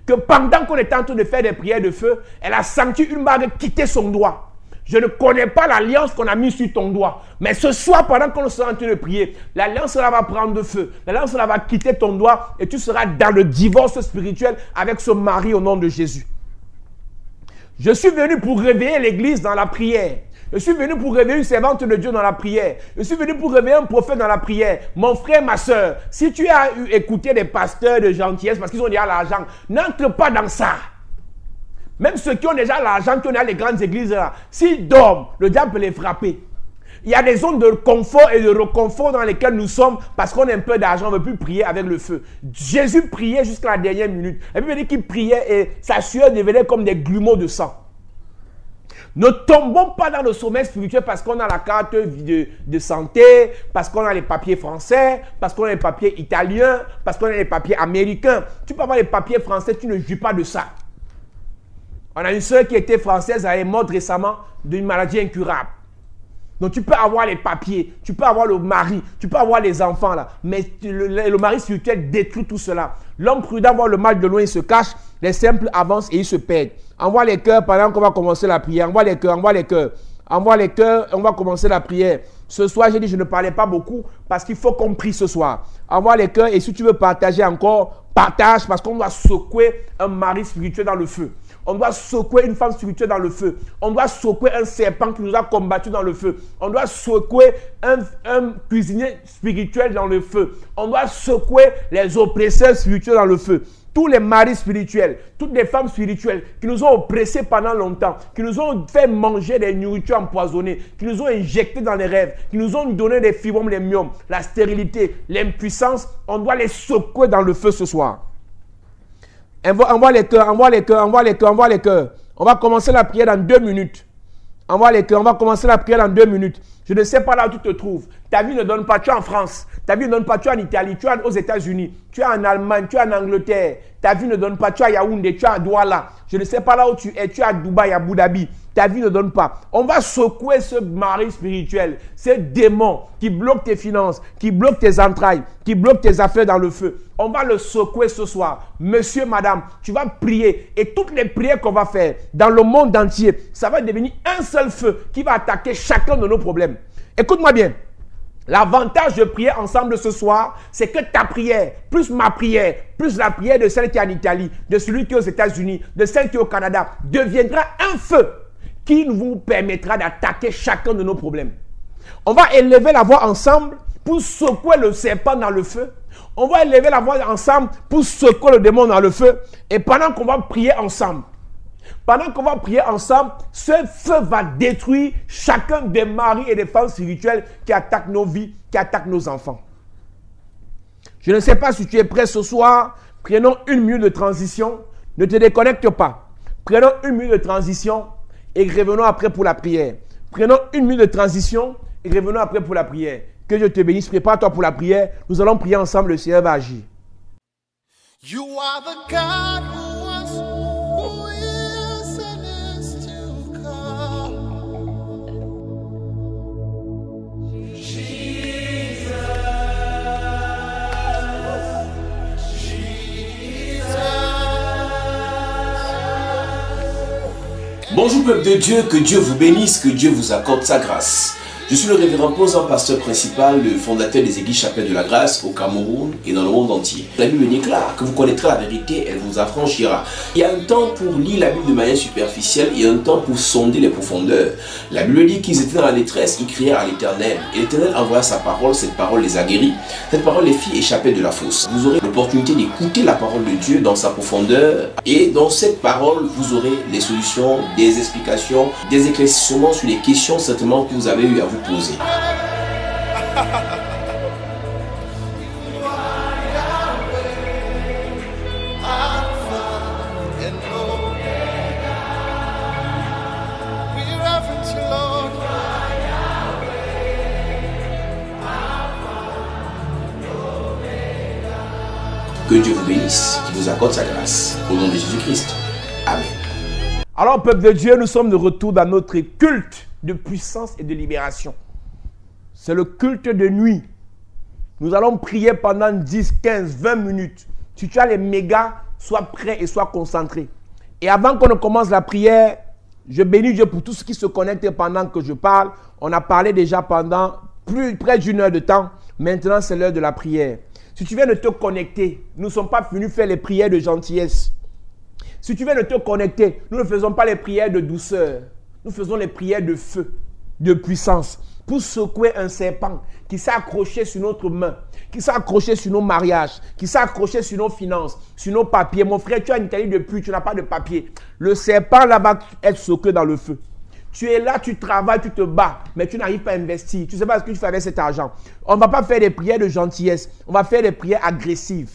que pendant qu'on était en train de faire des prières de feu, elle a senti une bague quitter son doigt. Je ne connais pas l'alliance qu'on a mise sur ton doigt. Mais ce soir, pendant qu'on sera en train de prier, l'alliance là va prendre de feu. L'alliance là va quitter ton doigt et tu seras dans le divorce spirituel avec ce mari au nom de Jésus. Je suis venu pour réveiller l'église dans la prière. Je suis venu pour réveiller une servante de Dieu dans la prière. Je suis venu pour réveiller un prophète dans la prière. Mon frère, ma soeur, si tu as écouté des pasteurs de gentillesse parce qu'ils ont déjà l'argent, n'entre pas dans ça. Même ceux qui ont déjà l'argent, qui ont déjà les grandes églises là, s'ils dorment, le diable peut les frapper. Il y a des zones de confort et de reconfort dans lesquelles nous sommes parce qu'on a un peu d'argent, on ne veut plus prier avec le feu. Jésus priait jusqu'à la dernière minute. La Bible dit qu'il priait et sa sueur devenait comme des grumeaux de sang. Ne tombons pas dans le sommeil spirituel parce qu'on a la carte de santé, parce qu'on a les papiers français, parce qu'on a les papiers italiens, parce qu'on a les papiers américains. Tu peux avoir les papiers français, tu ne jouis pas de ça. On a une soeur qui était française, elle est morte récemment d'une maladie incurable. Donc tu peux avoir les papiers, tu peux avoir le mari, tu peux avoir les enfants là. Mais le mari spirituel détruit tout cela. L'homme prudent voit le mal de loin, il se cache. Les simples avancent et ils se perdent. Envoie les cœurs pendant qu'on va commencer la prière. Envoie les cœurs, envoie les cœurs. Envoie les cœurs, on va commencer la prière. Ce soir, j'ai dit je ne parlais pas beaucoup parce qu'il faut qu'on prie ce soir. Envoie les cœurs et si tu veux partager encore, partage parce qu'on doit secouer un mari spirituel dans le feu. On doit secouer une femme spirituelle dans le feu. On doit secouer un serpent qui nous a combattus dans le feu. On doit secouer un cuisinier spirituel dans le feu. On doit secouer les oppresseurs spirituels dans le feu. Tous les maris spirituels, toutes les femmes spirituelles qui nous ont oppressés pendant longtemps, qui nous ont fait manger des nourritures empoisonnées, qui nous ont injectés dans les rêves, qui nous ont donné des fibromes, les myomes, la stérilité, l'impuissance, on doit les secouer dans le feu ce soir. Envoie les cœurs, envoie les cœurs, envoie les cœurs, envoie les cœurs. On va commencer la prière dans 2 minutes. Envoie les cœurs, on va commencer la prière dans 2 minutes. Je ne sais pas là où tu te trouves. Ta vie ne donne pas, tu es en France. Ta vie ne donne pas, tu es en Italie, tu es aux États-Unis, tu es en Allemagne, tu es en Angleterre. Ta vie ne donne pas, tu es à Yaoundé, tu es à Douala. Je ne sais pas là où tu es à Dubaï, à Abu Dhabi. Ta vie ne donne pas. On va secouer ce mari spirituel, ce démon qui bloque tes finances, qui bloque tes entrailles, qui bloque tes affaires dans le feu. On va le secouer ce soir. Monsieur, madame, tu vas prier. Et toutes les prières qu'on va faire dans le monde entier, ça va devenir un seul feu qui va attaquer chacun de nos problèmes. Écoute-moi bien. L'avantage de prier ensemble ce soir, c'est que ta prière, plus ma prière, plus la prière de celle qui est en Italie, de celui qui est aux États-Unis, de celle qui est au Canada, deviendra un feu qui vous permettra d'attaquer chacun de nos problèmes. On va élever la voix ensemble pour secouer le serpent dans le feu. On va élever la voix ensemble pour secouer le démon dans le feu. Et pendant qu'on va prier ensemble, ce feu va détruire chacun des maris et des femmes spirituelles qui attaquent nos vies, qui attaquent nos enfants. Je ne sais pas si tu es prêt ce soir. Prenons 1 minute de transition. Ne te déconnecte pas. Prenons 1 minute de transition et revenons après pour la prière. Prenons 1 minute de transition et revenons après pour la prière. Que Dieu te bénisse. Prépare-toi pour la prière. Nous allons prier ensemble. Le Seigneur va agir. You are the God who was, who is, and is to come. Bonjour peuple de Dieu, que Dieu vous bénisse, que Dieu vous accorde sa grâce. Je suis le révérend Posant, pasteur principal, le fondateur des Églises Chapelle de la Grâce au Cameroun et dans le monde entier. La Bible déclare que vous connaîtrez la vérité, elle vous affranchira. Il y a un temps pour lire la Bible de manière superficielle et un temps pour sonder les profondeurs. La Bible dit qu'ils étaient dans la détresse, ils crièrent à l'Éternel. Et l'Éternel envoya sa parole, cette parole les a guéris. Cette parole les fit échapper de la fosse. Vous aurez l'opportunité d'écouter la parole de Dieu dans sa profondeur. Et dans cette parole, vous aurez des solutions, des explications, des éclaircissements sur les questions certainement que vous avez eu à vous poser. Que Dieu vous bénisse, qu'il vous accorde sa grâce. Au nom de Jésus-Christ. Amen. Alors, peuple de Dieu, nous sommes de retour dans notre culte de puissance et de libération. C'est le culte de nuit. Nous allons prier pendant 10, 15, 20 minutes. Si tu as les mégas, sois prêt et sois concentré. Et avant qu'on ne commence la prière, je bénis Dieu pour tous ceux qui se connectent pendant que je parle. On a parlé déjà pendant près d'une heure de temps. Maintenant, c'est l'heure de la prière. Si tu viens de te connecter, nous ne sommes pas venus faire les prières de gentillesse. Si tu viens de te connecter, nous ne faisons pas les prières de douceur. Nous faisons les prières de feu, de puissance. Pour secouer un serpent qui s'est accroché sur notre main, qui s'est accroché sur nos mariages, qui s'est accroché sur nos finances, sur nos papiers. Mon frère, tu as une taille de pluie, tu n'as pas de papier. Le serpent là-bas est secoué dans le feu. Tu es là, tu travailles, tu te bats, mais tu n'arrives pas à investir. Tu ne sais pas ce que tu fais avec cet argent. On ne va pas faire des prières de gentillesse, on va faire des prières agressives.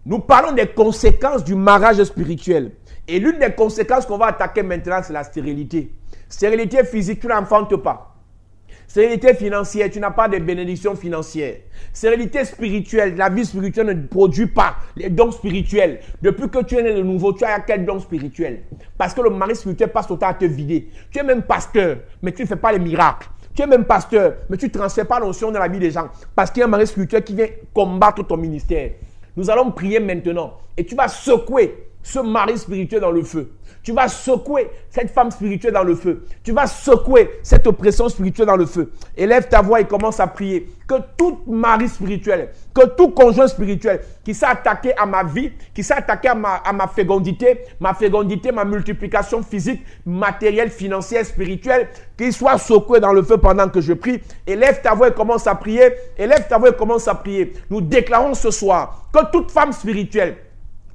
Nous parlons des conséquences du mariage spirituel. Et l'une des conséquences qu'on va attaquer maintenant, c'est la stérilité. Stérilité physique, tu n'enfantes pas. Stérilité financière, tu n'as pas de bénédictions financières. Stérilité spirituelle, la vie spirituelle ne produit pas les dons spirituels. Depuis que tu es né de nouveau, tu as quel don spirituel? Parce que le mari spirituel passe son temps à te vider. Tu es même pasteur, mais tu ne fais pas les miracles. Tu es même pasteur, mais tu ne transfères pas l'onction dans la vie des gens. Parce qu'il y a un mari spirituel qui vient combattre ton ministère. Nous allons prier maintenant. Et tu vas secouer ce mari spirituel dans le feu. Tu vas secouer cette femme spirituelle dans le feu. Tu vas secouer cette oppression spirituelle dans le feu. Élève ta voix et commence à prier. Que tout mari spirituel, que tout conjoint spirituel qui s'est attaqué à ma vie, qui s'est attaqué à ma fécondité, ma multiplication physique, matérielle, financière, spirituelle, qu'il soit secoué dans le feu pendant que je prie. Élève ta voix et commence à prier. Élève ta voix et commence à prier. Nous déclarons ce soir que toute femme spirituelle,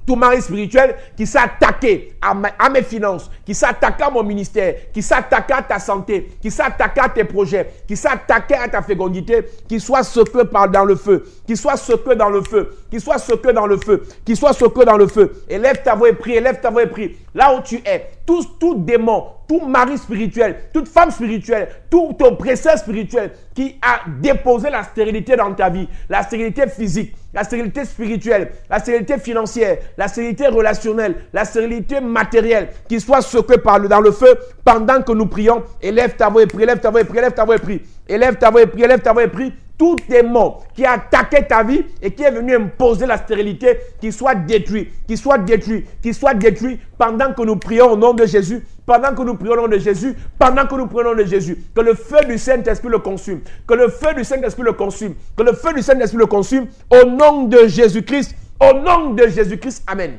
tout mari spirituel qui s'est attaqué à mes finances, qui s'est attaqué à mon ministère, qui s'est attaqué à ta santé, qui s'est attaqué à tes projets, qui s'est attaqué à ta fécondité, qui soit secoué dans le feu, qui soit secoué dans le feu, qui soit secoué dans le feu, qui soit secoué dans le feu. Élève ta voix et prie, élève ta voix et prie. Là où tu es, tout démon, tout mari spirituel, toute femme spirituelle, tout oppresseur spirituel qui a déposé la stérilité dans ta vie, la stérilité physique, la stérilité spirituelle, la stérilité financière, la stérilité relationnelle, la stérilité matérielle, qui soit secouée dans le feu pendant que nous prions. Élève ta voix et prie, élève ta voix et prie, élève ta voix et prie. Élève ta voix et prie, élève ta voix et prie. Tout démon qui a attaqué ta vie et qui est venu imposer la stérilité, qui soit détruit, qui soit détruit, qui soit détruit pendant que nous prions au nom de Jésus. Pendant que nous prions au nom de Jésus, pendant que nous prions au nom de Jésus, que le feu du Saint-Esprit le consume, que le feu du Saint-Esprit le consume, que le feu du Saint-Esprit le consume, au nom de Jésus-Christ, au nom de Jésus-Christ, amen.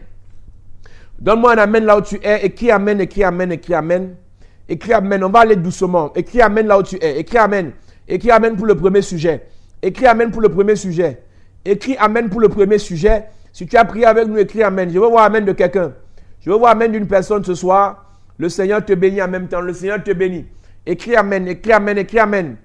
Donne-moi un amen là où tu es, écris amen, écris amen, écris amen, écris amen, on va aller doucement, écris amen là où tu es, écris amen pour le premier sujet, écris amen pour le premier sujet, écris amen pour le premier sujet. Si tu as prié avec nous, écris amen. Je veux voir amen de quelqu'un, je veux voir amen d'une personne ce soir. Le Seigneur te bénit en même temps. Le Seigneur te bénit. Écris amen, écris amen, écris amen.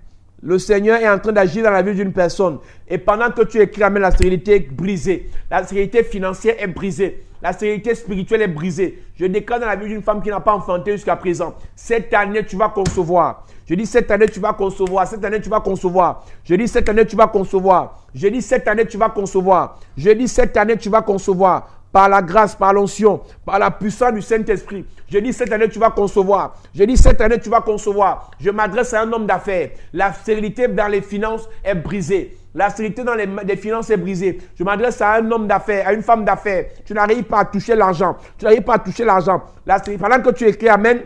Le Seigneur est en train d'agir dans la vie d'une personne. Et pendant que tu écris amen, la stérilité est brisée. La stérilité financière est brisée. La stérilité spirituelle est brisée. Je déclare dans la vie d'une femme qui n'a pas enfanté jusqu'à présent. Cette année, tu vas concevoir. Je dis cette année, tu vas concevoir. Cette année, tu vas concevoir. Je dis cette année, tu vas concevoir. Je dis cette année, tu vas concevoir. Je dis cette année, tu vas concevoir. Par la grâce, par l'onction, par la puissance du Saint-Esprit. Je dis cette année, tu vas concevoir. Je dis cette année, tu vas concevoir. Je m'adresse à un homme d'affaires. La stérilité dans les finances est brisée. La stérilité dans les finances est brisée. Je m'adresse à un homme d'affaires, à une femme d'affaires. Tu n'arrives pas à toucher l'argent. Tu n'arrives pas à toucher l'argent. Pendant que tu écris amen,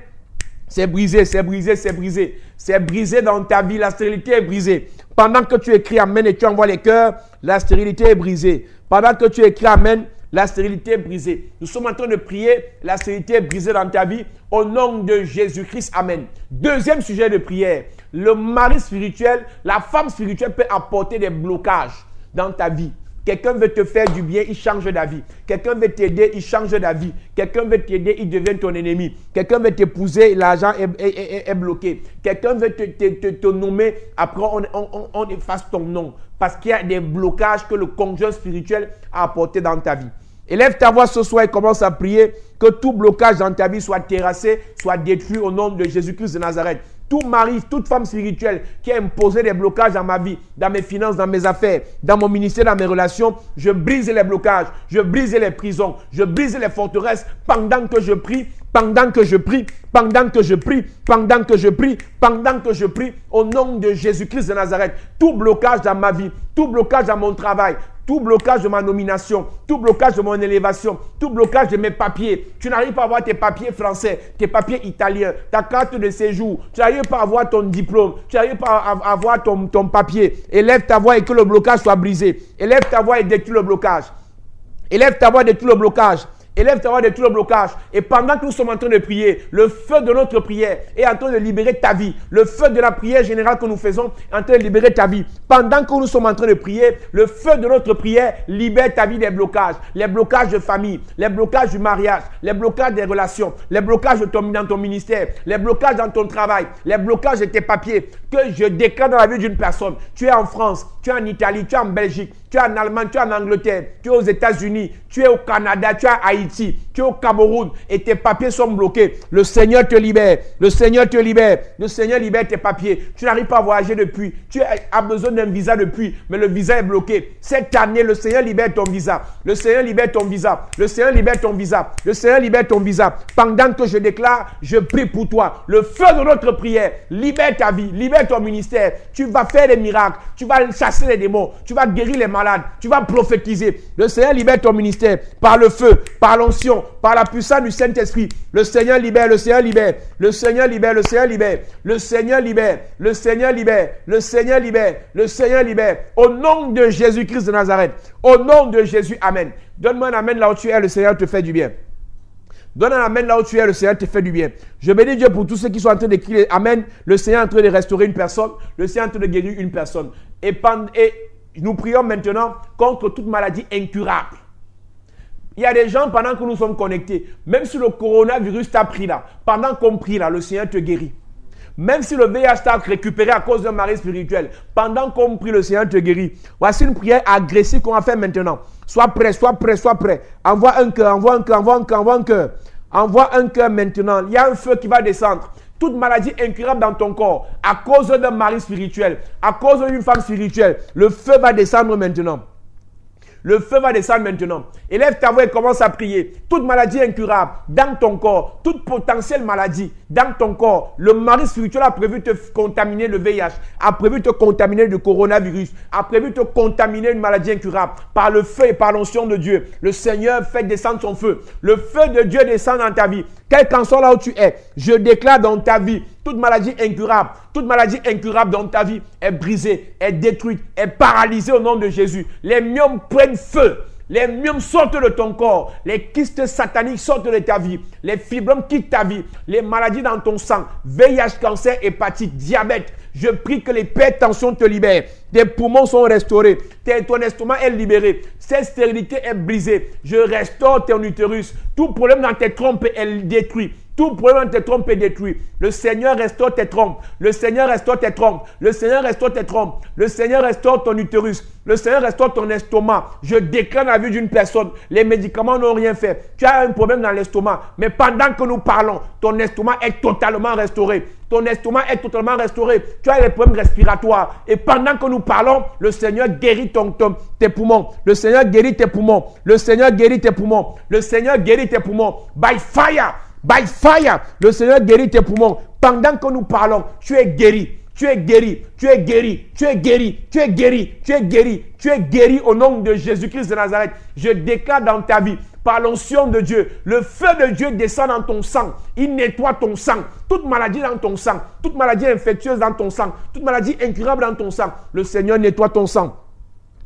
c'est brisé, c'est brisé, c'est brisé. C'est brisé dans ta vie. La stérilité est brisée. Pendant que tu écris amen et tu envoies les cœurs, la stérilité est brisée. Pendant que tu écris amen, la stérilité est brisée. Nous sommes en train de prier. La stérilité est brisée dans ta vie. Au nom de Jésus-Christ. Amen. Deuxième sujet de prière. Le mari spirituel, la femme spirituelle peut apporter des blocages dans ta vie. Quelqu'un veut te faire du bien, il change d'avis. Quelqu'un veut t'aider, il change d'avis. Quelqu'un veut t'aider, il devient ton ennemi. Quelqu'un veut t'épouser, l'argent est bloqué. Quelqu'un veut te nommer, après on efface ton nom. Parce qu'il y a des blocages que le conjoint spirituel a apporté dans ta vie. Élève ta voix ce soir et commence à prier que tout blocage dans ta vie soit terrassé, soit détruit au nom de Jésus-Christ de Nazareth. tout mari, toute femme spirituelle qui a imposé des blocages dans ma vie, dans mes finances, dans mes affaires, dans mon ministère, dans mes relations, je brise les blocages, je brise les prisons, je brise les forteresses pendant que je prie, pendant que je prie, pendant que je prie, pendant que je prie, pendant que je prie, au nom de Jésus-Christ de Nazareth. Tout blocage dans ma vie, tout blocage dans mon travail, tout blocage de ma nomination, tout blocage de mon élévation, tout blocage de mes papiers. Tu n'arrives pas à avoir tes papiers français, tes papiers italiens, ta carte de séjour. Tu n'arrives pas à avoir ton diplôme, tu n'arrives pas à avoir ton papier. Élève ta voix et que le blocage soit brisé. Élève ta voix et détruis le blocage. Élève ta voix et détruis le blocage. Élève ta voix de tout le blocage. Et pendant que nous sommes en train de prier, le feu de notre prière est en train de libérer ta vie. Le feu de la prière générale que nous faisons est en train de libérer ta vie. Pendant que nous sommes en train de prier, le feu de notre prière libère ta vie des blocages. Les blocages de famille, les blocages du mariage, les blocages des relations, les blocages dans ton ministère, les blocages dans ton travail, les blocages de tes papiers que je déclare dans la vie d'une personne. Tu es en France, tu es en Italie, tu es en Belgique, tu es en Allemagne, tu es en Angleterre, tu es aux États-Unis, tu es au Canada, tu es à Haïti, tu es au Cameroun et tes papiers sont bloqués. Le Seigneur te libère. Le Seigneur te libère. Le Seigneur libère tes papiers. Tu n'arrives pas à voyager depuis. Tu as besoin d'un visa depuis, mais le visa est bloqué. Cette année, le Seigneur libère ton visa. Le Seigneur libère ton visa. Le Seigneur libère ton visa. Le Seigneur libère ton visa. Pendant que je déclare, je prie pour toi. Le feu de notre prière libère ta vie, libère ton ministère. Tu vas faire des miracles. Tu vas chasser les démons. Tu vas guérir les malades. Tu vas prophétiser. Le Seigneur libère ton ministère par le feu, par l'onction, par la puissance du Saint-Esprit. Le Seigneur libère, le Seigneur libère, le Seigneur libère, le Seigneur libère, le Seigneur libère, le Seigneur libère, le Seigneur libère, le Seigneur libère. Au nom de Jésus-Christ de Nazareth, au nom de Jésus, amen. Donne-moi un amen là où tu es, le Seigneur te fait du bien. Donne un amen là où tu es, le Seigneur te fait du bien. Je bénis Dieu pour tous ceux qui sont en train d'écrire amen. Le Seigneur est en train de restaurer une personne, le Seigneur est en train de guérir une personne. Et nous prions maintenant contre toute maladie incurable. Il y a des gens, pendant que nous sommes connectés, même si le coronavirus t'a pris là, pendant qu'on prie là, le Seigneur te guérit. Même si le VIH t'a récupéré à cause d'un mari spirituel, pendant qu'on prie, le Seigneur te guérit. Voici une prière agressive qu'on va faire maintenant. Sois prêt, sois prêt, sois prêt. Envoie un cœur, envoie un cœur, envoie un cœur, envoie un cœur. Envoie un cœur maintenant. Il y a un feu qui va descendre. Toute maladie incurable dans ton corps, à cause d'un mari spirituel, à cause d'une femme spirituelle, le feu va descendre maintenant. Le feu va descendre maintenant. Élève ta voix et commence à prier. Toute maladie incurable dans ton corps, toute potentielle maladie dans ton corps. Le mari spirituel a prévu te contaminer le VIH, a prévu te contaminer le coronavirus, a prévu te contaminer une maladie incurable. Par le feu et par l'onction de Dieu, le Seigneur fait descendre son feu. Le feu de Dieu descend dans ta vie. Quel qu'en soit là où tu es, je déclare dans ta vie, toute maladie incurable dans ta vie est brisée, est détruite, est paralysée au nom de Jésus. Les myomes prennent feu. Les myomes sortent de ton corps. Les kystes sataniques sortent de ta vie. Les fibromes quittent ta vie. Les maladies dans ton sang. VIH, cancer, hépatite, diabète. Je prie que l'hypertension te libère. Tes poumons sont restaurés. Ton estomac est libéré. Cette stérilité est brisée. Je restaure ton utérus. Tout problème dans tes trompes est détruit. Tout problème dans tes trompes est détruit. Le Seigneur restaure tes trompes. Le Seigneur restaure tes trompes. Le Seigneur restaure tes trompes. Le Seigneur restaure ton utérus. Le Seigneur restaure ton estomac. Je déclare la vie d'une personne. Les médicaments n'ont rien fait. Tu as un problème dans l'estomac. Mais pendant que nous parlons, ton estomac est totalement restauré. Ton estomac est totalement restauré. Tu as des problèmes respiratoires. Et pendant que nous parlons, le Seigneur guérit tes poumons. Le Seigneur guérit tes poumons. Le Seigneur guérit tes poumons. Le Seigneur guérit tes poumons. By fire. By fire, le Seigneur guérit tes poumons. Pendant que nous parlons, tu es guéri. Tu es guéri, tu es guéri, tu es guéri, tu es guéri, tu es guéri, tu es guéri au nom de Jésus-Christ de Nazareth. Je déclare dans ta vie, par l'onction de Dieu, le feu de Dieu descend dans ton sang. Il nettoie ton sang. Toute maladie dans ton sang, toute maladie infectieuse dans ton sang, toute maladie incurable dans ton sang. Le Seigneur nettoie ton sang.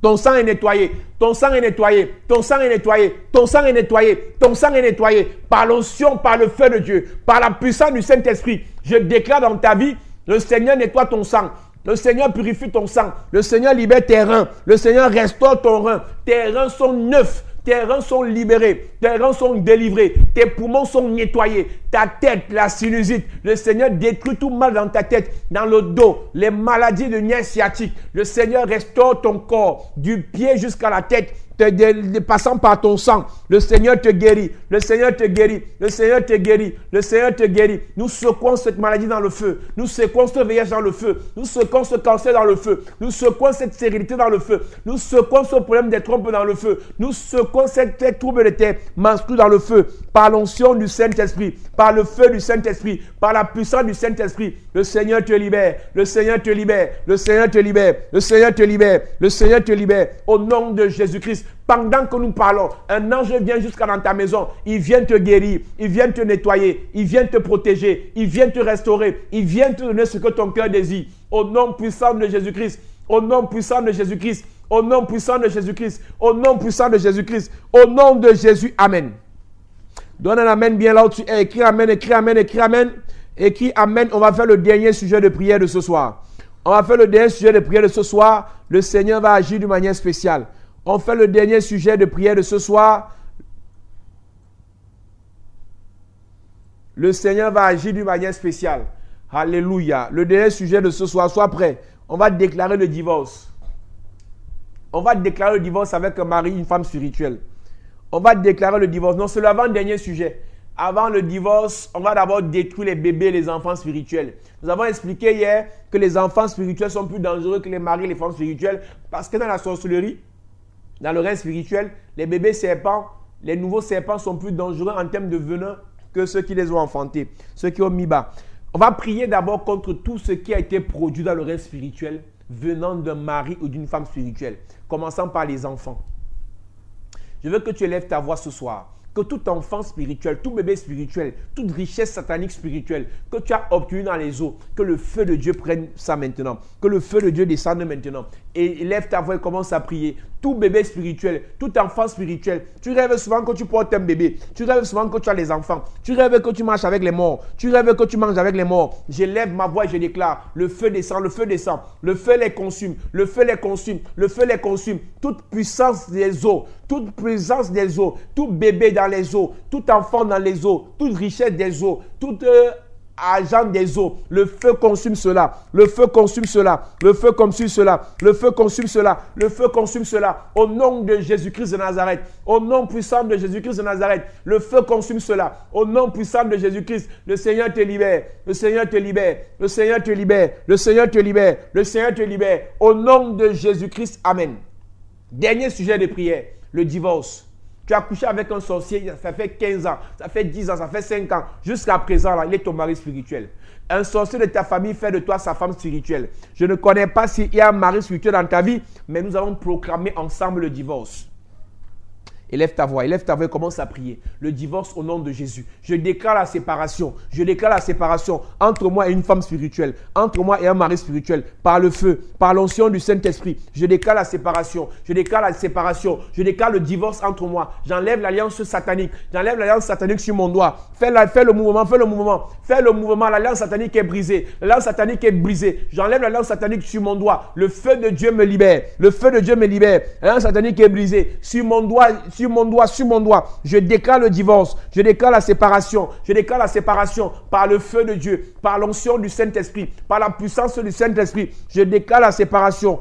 Ton sang est nettoyé, ton sang est nettoyé, ton sang est nettoyé, ton sang est nettoyé, ton sang est nettoyé par l'onction, par le feu de Dieu, par la puissance du Saint-Esprit. Je déclare dans ta vie, le Seigneur nettoie ton sang, le Seigneur purifie ton sang, le Seigneur libère tes reins, le Seigneur restaure ton rein, tes reins sont neufs. Tes reins sont libérés, tes reins sont délivrés, tes poumons sont nettoyés, ta tête, la sinusite, le Seigneur détruit tout mal dans ta tête, dans le dos, les maladies de nerfs sciatiques. Le Seigneur restaure ton corps, du pied jusqu'à la tête. passant par ton sang. Le Seigneur te guérit. Le Seigneur te guérit. Le Seigneur te guérit. Le Seigneur te guérit. Nous secouons cette maladie dans le feu. Nous secouons ce VIH dans le feu. Nous secouons ce cancer dans le feu. Nous secouons cette stérilité dans le feu. Nous secouons ce problème des trompes dans le feu. Nous secouons cette trouble de tes menstrues dans le feu. Par l'onction du Saint-Esprit. Par le feu du Saint-Esprit. Par la puissance du Saint-Esprit. Le Seigneur te libère. Le Seigneur te libère. Le Seigneur te libère. Le Seigneur te libère. Le Seigneur te libère. Au nom de Jésus-Christ. Pendant que nous parlons, un ange vient jusqu'à dans ta maison. Il vient te guérir. Il vient te nettoyer. Il vient te protéger. Il vient te restaurer. Il vient te donner ce que ton cœur désire. Au nom puissant de Jésus-Christ. Au nom puissant de Jésus-Christ. Au nom puissant de Jésus-Christ. Au nom puissant de Jésus-Christ. Au nom de Jésus. Amen. Donne un amen bien là où tu es. Écris amen, écris amen, écris amen. Écris amen. On va faire le dernier sujet de prière de ce soir. On va faire le dernier sujet de prière de ce soir. Le Seigneur va agir d'une manière spéciale. On fait le dernier sujet de prière de ce soir. Le Seigneur va agir d'une manière spéciale. Alléluia. Le dernier sujet de ce soir, sois prêt. On va déclarer le divorce. On va déclarer le divorce avec un mari, une femme spirituelle. On va déclarer le divorce. Non, c'est l'avant-dernier sujet. Avant le divorce, on va d'abord détruire les bébés et les enfants spirituels. Nous avons expliqué hier que les enfants spirituels sont plus dangereux que les maris et les femmes spirituelles parce que dans la sorcellerie, dans le règne spirituel, les bébés serpents, les nouveaux serpents sont plus dangereux en termes de venin que ceux qui les ont enfantés, ceux qui ont mis bas. On va prier d'abord contre tout ce qui a été produit dans le règne spirituel venant d'un mari ou d'une femme spirituelle, commençant par les enfants. Je veux que tu élèves ta voix ce soir. Que tout enfant spirituel, tout bébé spirituel, toute richesse satanique spirituelle que tu as obtenue dans les eaux, que le feu de Dieu prenne ça maintenant. Que le feu de Dieu descende maintenant. Et élève ta voix et commence à prier. Tout bébé spirituel, tout enfant spirituel, tu rêves souvent que tu portes un bébé. Tu rêves souvent que tu as les enfants. Tu rêves que tu marches avec les morts. Tu rêves que tu manges avec les morts. J'élève ma voix et je déclare, le feu descend, le feu descend. Le feu les consume, le feu les consume, le feu les consume. Toute puissance des eaux, toute puissance des eaux, tout bébé dans les eaux, tout enfant dans les eaux, toute richesse des eaux, toute agent des eaux, le feu consume cela, le feu consume cela, le feu consume cela, le feu consume cela, le feu consume cela, au nom de Jésus-Christ de Nazareth, au nom puissant de Jésus-Christ de Nazareth, le feu consume cela, au nom puissant de Jésus-Christ, le Seigneur te libère, le Seigneur te libère, le Seigneur te libère, le Seigneur te libère, le Seigneur te libère, au nom de Jésus-Christ, amen. Dernier sujet de prière, le divorce. Tu as couché avec un sorcier, ça fait 15 ans, ça fait 10 ans, ça fait 5 ans. Jusqu'à présent, là, il est ton mari spirituel. Un sorcier de ta famille fait de toi sa femme spirituelle. Je ne connais pas s'il y a un mari spirituel dans ta vie, mais nous allons proclamer ensemble le divorce. Élève ta voix et commence à prier. Le divorce au nom de Jésus. Je déclare la séparation. Je déclare la séparation entre moi et une femme spirituelle, entre moi et un mari spirituel, par le feu, par l'onction du Saint-Esprit. Je déclare la séparation. Je déclare la séparation. Je déclare le divorce entre moi. J'enlève l'alliance satanique. J'enlève l'alliance satanique sur mon doigt. Fais le mouvement, fais le mouvement. Fais le mouvement. L'alliance satanique est brisée. L'alliance satanique est brisée. J'enlève l'alliance satanique sur mon doigt. Le feu de Dieu me libère. Le feu de Dieu me libère. L'alliance satanique est brisée. Sur mon doigt. Sur mon doigt, je déclare le divorce, je déclare la séparation par le feu de Dieu, par l'onction du Saint-Esprit, par la puissance du Saint-Esprit. Je déclare la séparation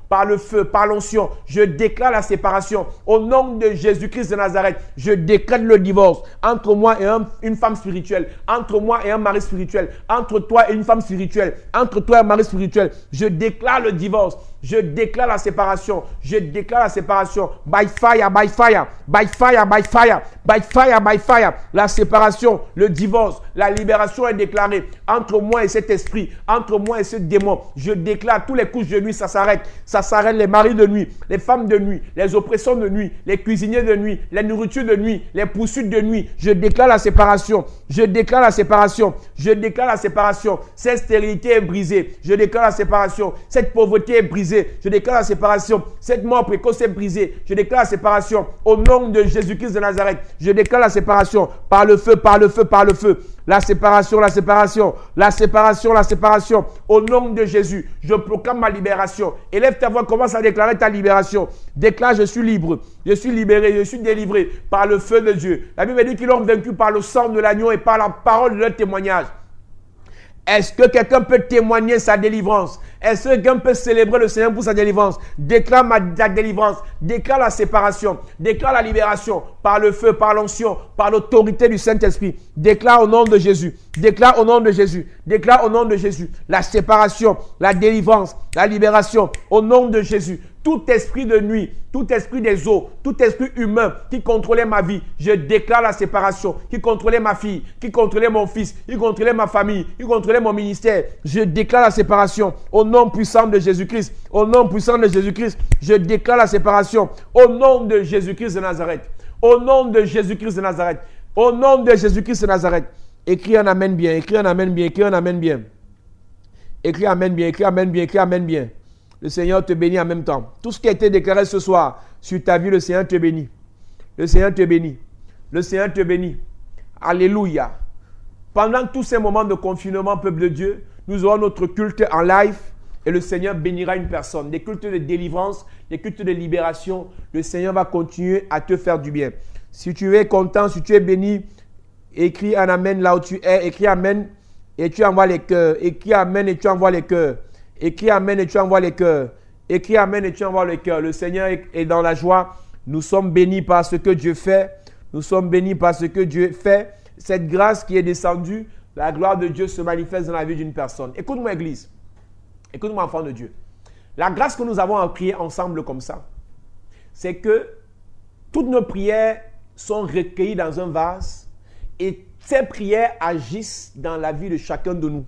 par le feu, par l'onction. Je déclare la séparation au nom de Jésus-Christ de Nazareth. Je décrète le divorce entre moi et une femme spirituelle, entre moi et un mari spirituel, entre toi et une femme spirituelle, entre toi et un mari spirituel. Je déclare le divorce. Je déclare la séparation. Je déclare la séparation. By fire, by fire, by fire, by fire, by fire, by fire. La séparation, le divorce, la libération est déclarée entre moi et cet esprit, entre moi et ce démon. Je déclare tous les couches de nuit, ça s'arrête. Ça s'arrête, les maris de nuit, les femmes de nuit, les oppressions de nuit, les cuisiniers de nuit, les nourritures de nuit, les poursuites de nuit. Je déclare la séparation. Je déclare la séparation. Je déclare la séparation. Cette stérilité est brisée. Je déclare la séparation. Cette pauvreté est brisée. Je déclare la séparation. Cette mort précoce est brisée. Je déclare la séparation. Au nom de Jésus-Christ de Nazareth, je déclare la séparation. Par le feu, par le feu, par le feu. La séparation, la séparation. La séparation, la séparation. Au nom de Jésus, je proclame ma libération. Élève ta voix, commence à déclarer ta libération. Déclare, je suis libre. Je suis libéré, je suis délivré par le feu de Dieu. La Bible dit qu'ils l'ont vaincu par le sang de l'agneau et par la parole de leur témoignage. Est-ce que quelqu'un peut témoigner sa délivrance? Est-ce que quelqu'un peut célébrer le Seigneur pour sa délivrance? Déclare ta délivrance, déclare la séparation, déclare la libération par le feu, par l'onction, par l'autorité du Saint-Esprit. Déclare au nom de Jésus, déclare au nom de Jésus, déclare au nom de Jésus la séparation, la délivrance, la libération au nom de Jésus. Tout esprit de nuit, tout esprit des eaux, tout esprit humain qui contrôlait ma vie, je déclare la séparation, qui contrôlait ma fille, qui contrôlait mon fils, qui contrôlait ma famille, qui contrôlait mon ministère. Je déclare la séparation au nom puissant de Jésus-Christ. Au nom puissant de Jésus-Christ, je déclare la séparation au nom de Jésus-Christ de Nazareth. Au nom de Jésus-Christ de Nazareth. Au nom de Jésus-Christ de Nazareth. Écris un amen bien, écris un amen bien, écris un amen bien. Écris amen bien, écris amen bien, écris amen bien. Le Seigneur te bénit en même temps. Tout ce qui a été déclaré ce soir sur ta vie, le Seigneur te bénit. Le Seigneur te bénit. Le Seigneur te bénit. Alléluia. Pendant tous ces moments de confinement, peuple de Dieu, nous aurons notre culte en live et le Seigneur bénira une personne. Des cultes de délivrance, des cultes de libération. Le Seigneur va continuer à te faire du bien. Si tu es content, si tu es béni, écris un amen là où tu es. Écris amen et tu envoies les cœurs. Écris amen et tu envoies les cœurs. Écris amen et tu envoies les cœurs. Écris amen et tu envoies les cœurs. Le Seigneur est dans la joie. Nous sommes bénis par ce que Dieu fait. Nous sommes bénis par ce que Dieu fait. Cette grâce qui est descendue, la gloire de Dieu se manifeste dans la vie d'une personne. Écoute-moi, Église. Écoute-moi, enfant de Dieu. La grâce que nous avons à prier ensemble comme ça, c'est que toutes nos prières sont recueillies dans un vase et ces prières agissent dans la vie de chacun de nous.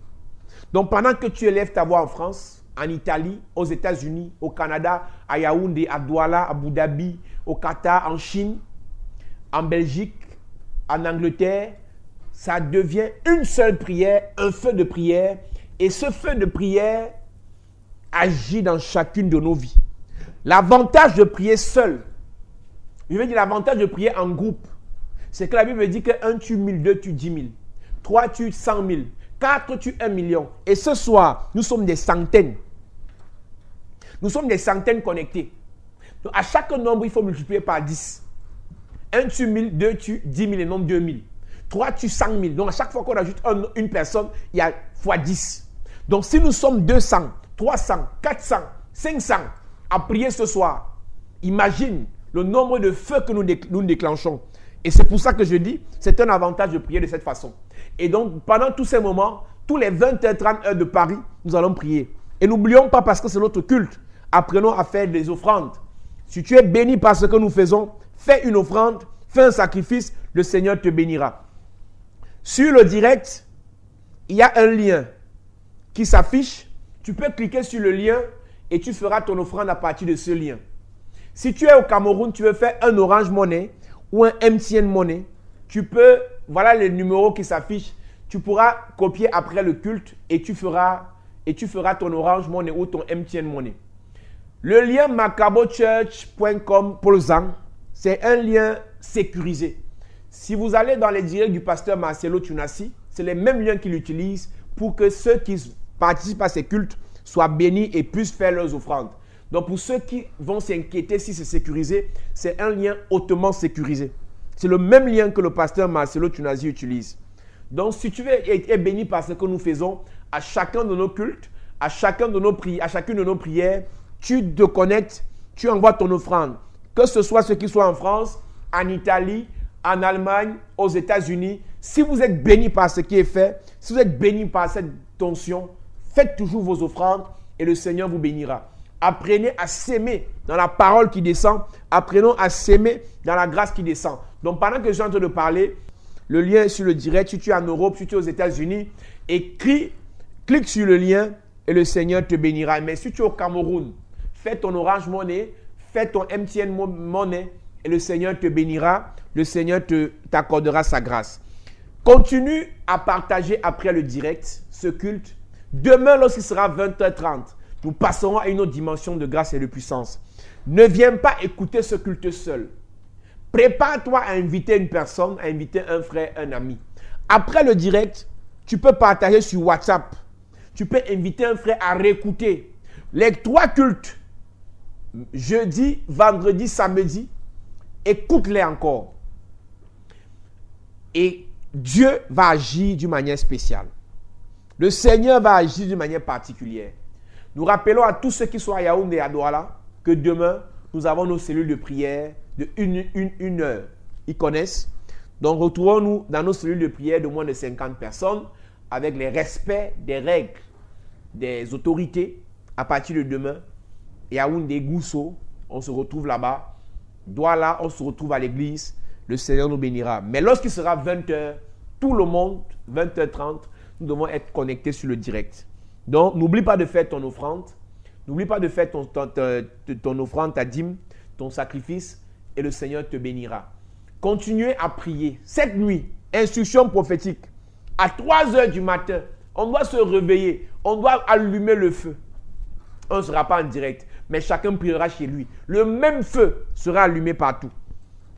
Donc, pendant que tu élèves ta voix en France, en Italie, aux États-Unis, au Canada, à Yaoundé, à Douala, à Abu Dhabi, au Qatar, en Chine, en Belgique, en Angleterre, ça devient une seule prière, un feu de prière. Et ce feu de prière agit dans chacune de nos vies. L'avantage de prier seul, je veux dire l'avantage de prier en groupe, c'est que la Bible dit que 1 tue 1000, 2 tue 10 000, 3 tue 100 000. 4 tue 1 million. Et ce soir, nous sommes des centaines. Nous sommes des centaines connectés. Donc, à chaque nombre, il faut multiplier par 10. 1 tue 1000, 2 tue 10 000 et non 2000. 3 tue 100 000. Donc, à chaque fois qu'on ajoute une personne, il y a fois 10. Donc, si nous sommes 200, 300, 400, 500 à prier ce soir, imagine le nombre de feux que nous déclenchons. Et c'est pour ça que je dis, c'est un avantage de prier de cette façon. Et donc, pendant tous ces moments, tous les 20h30 heures de Paris, nous allons prier. Et n'oublions pas, parce que c'est notre culte, apprenons à faire des offrandes. Si tu es béni par ce que nous faisons, fais une offrande, fais un sacrifice, le Seigneur te bénira. Sur le direct, il y a un lien qui s'affiche. Tu peux cliquer sur le lien et tu feras ton offrande à partir de ce lien. Si tu es au Cameroun, tu veux faire un Orange Money ou un MTN Money, tu peux, voilà les numéros qui s'affichent, tu pourras copier après le culte et tu feras ton Orange Money ou ton MTN Money. Le lien macabochurch.com Polzang, c'est un lien sécurisé. Si vous allez dans les directs du pasteur Marcelo Tunasi, c'est les mêmes liens qu'il utilise pour que ceux qui participent à ces cultes soient bénis et puissent faire leurs offrandes. Donc pour ceux qui vont s'inquiéter si c'est sécurisé, c'est un lien hautement sécurisé. C'est le même lien que le pasteur Marcelo Tunasi utilise. Donc si tu veux être béni par ce que nous faisons, à chacun de nos cultes, à chacune de nos prières, tu te connectes, tu envoies ton offrande. Que ce soit ceux qui sont en France, en Italie, en Allemagne, aux États-Unis. Si vous êtes béni par ce qui est fait, si vous êtes béni par cette tension, faites toujours vos offrandes et le Seigneur vous bénira. Apprenez à s'aimer dans la parole qui descend. Apprenons à s'aimer dans la grâce qui descend. Donc pendant que je suis en train de parler, le lien est sur le direct. Si tu es en Europe, si tu es aux États-Unis, clique sur le lien et le Seigneur te bénira. Mais si tu es au Cameroun, fais ton Orange Money, fais ton MTN Money et le Seigneur te bénira. Le Seigneur t'accordera sa grâce. Continue à partager après le direct ce culte. Demain, lorsqu'il sera 20h30, nous passerons à une autre dimension de grâce et de puissance. Ne viens pas écouter ce culte seul. Prépare-toi à inviter une personne, à inviter un frère, un ami. Après le direct, tu peux partager sur WhatsApp. Tu peux inviter un frère à réécouter. Les 3 cultes, jeudi, vendredi, samedi, écoute-les encore. Et Dieu va agir d'une manière spéciale. Le Seigneur va agir d'une manière particulière. Nous rappelons à tous ceux qui sont à Yaoundé et à Douala que demain, nous avons nos cellules de prière de une heure. Ils connaissent. Donc, retrouvons-nous dans nos cellules de prière de moins de 50 personnes avec les respects des règles des autorités à partir de demain. Yaoundé, Gousso, on se retrouve là-bas. Douala, on se retrouve à l'église. Le Seigneur nous bénira. Mais lorsqu'il sera 20h, tout le monde, 20h30, nous devons être connectés sur le direct. Donc, n'oublie pas de faire ton offrande. N'oublie pas de faire ton offrande, ta dîme, ton sacrifice, et le Seigneur te bénira. Continuez à prier. Cette nuit, instruction prophétique. À 3h du matin, on doit se réveiller. On doit allumer le feu. On ne sera pas en direct, mais chacun priera chez lui. Le même feu sera allumé partout.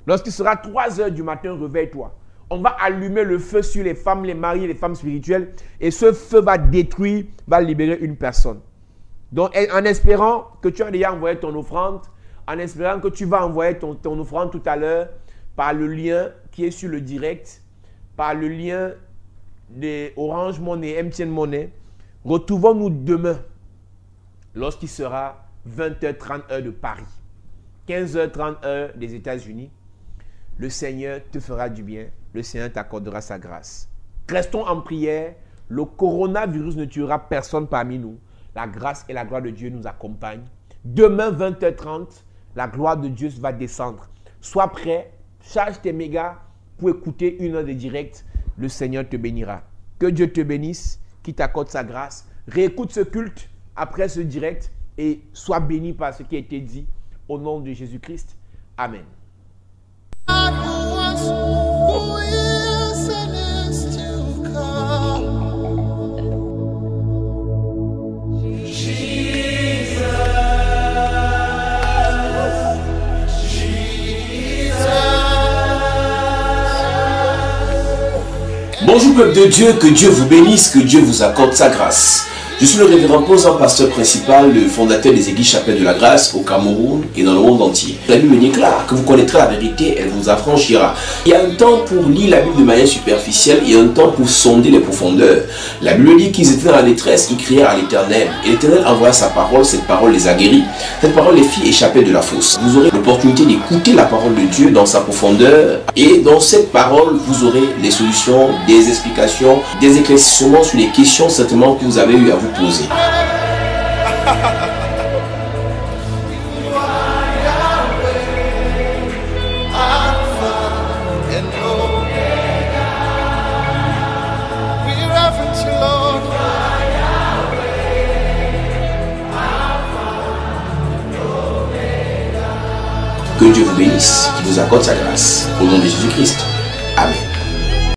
Lorsqu'il sera 3h du matin, réveille-toi. On va allumer le feu sur les femmes, les maris, les femmes spirituelles. Et ce feu va détruire, va libérer une personne. Donc, en espérant que tu as déjà envoyé ton offrande, en espérant que tu vas envoyer ton offrande tout à l'heure par le lien qui est sur le direct, par le lien de Orange Money, MTN Money, retrouvons-nous demain lorsqu'il sera 20h30 heure de Paris, 15h30 heure des États-Unis. Le Seigneur te fera du bien. Le Seigneur t'accordera sa grâce. Restons en prière. Le coronavirus ne tuera personne parmi nous. La grâce et la gloire de Dieu nous accompagnent. Demain, 20h30, la gloire de Dieu va descendre. Sois prêt. Charge tes mégas pour écouter une heure de direct. Le Seigneur te bénira. Que Dieu te bénisse, qu'il t'accorde sa grâce. Réécoute ce culte après ce direct et sois béni par ce qui a été dit. Au nom de Jésus-Christ. Amen. God who was, who is, and is to come. Bonjour peuple de Dieu, que Dieu vous bénisse, que Dieu vous accorde sa grâce. Je suis le révérend Posan, pasteur principal, le fondateur des Églises Chapelle de la Grâce au Cameroun et dans le monde entier. La Bible déclare que vous connaîtrez la vérité, elle vous affranchira. Il y a un temps pour lire la Bible de manière superficielle et un temps pour sonder les profondeurs. La Bible dit qu'ils étaient dans la détresse, ils crièrent à l'Éternel. Et l'Éternel envoya sa parole, cette parole les a guéris. Cette parole les fit échapper de la fosse. Vous aurez l'opportunité d'écouter la parole de Dieu dans sa profondeur. Et dans cette parole, vous aurez des solutions, des explications, des éclaircissements sur les questions certainement que vous avez eu à vous poser. Que Dieu vous bénisse, qu'il vous accorde sa grâce. Au nom de Jésus-Christ. Amen.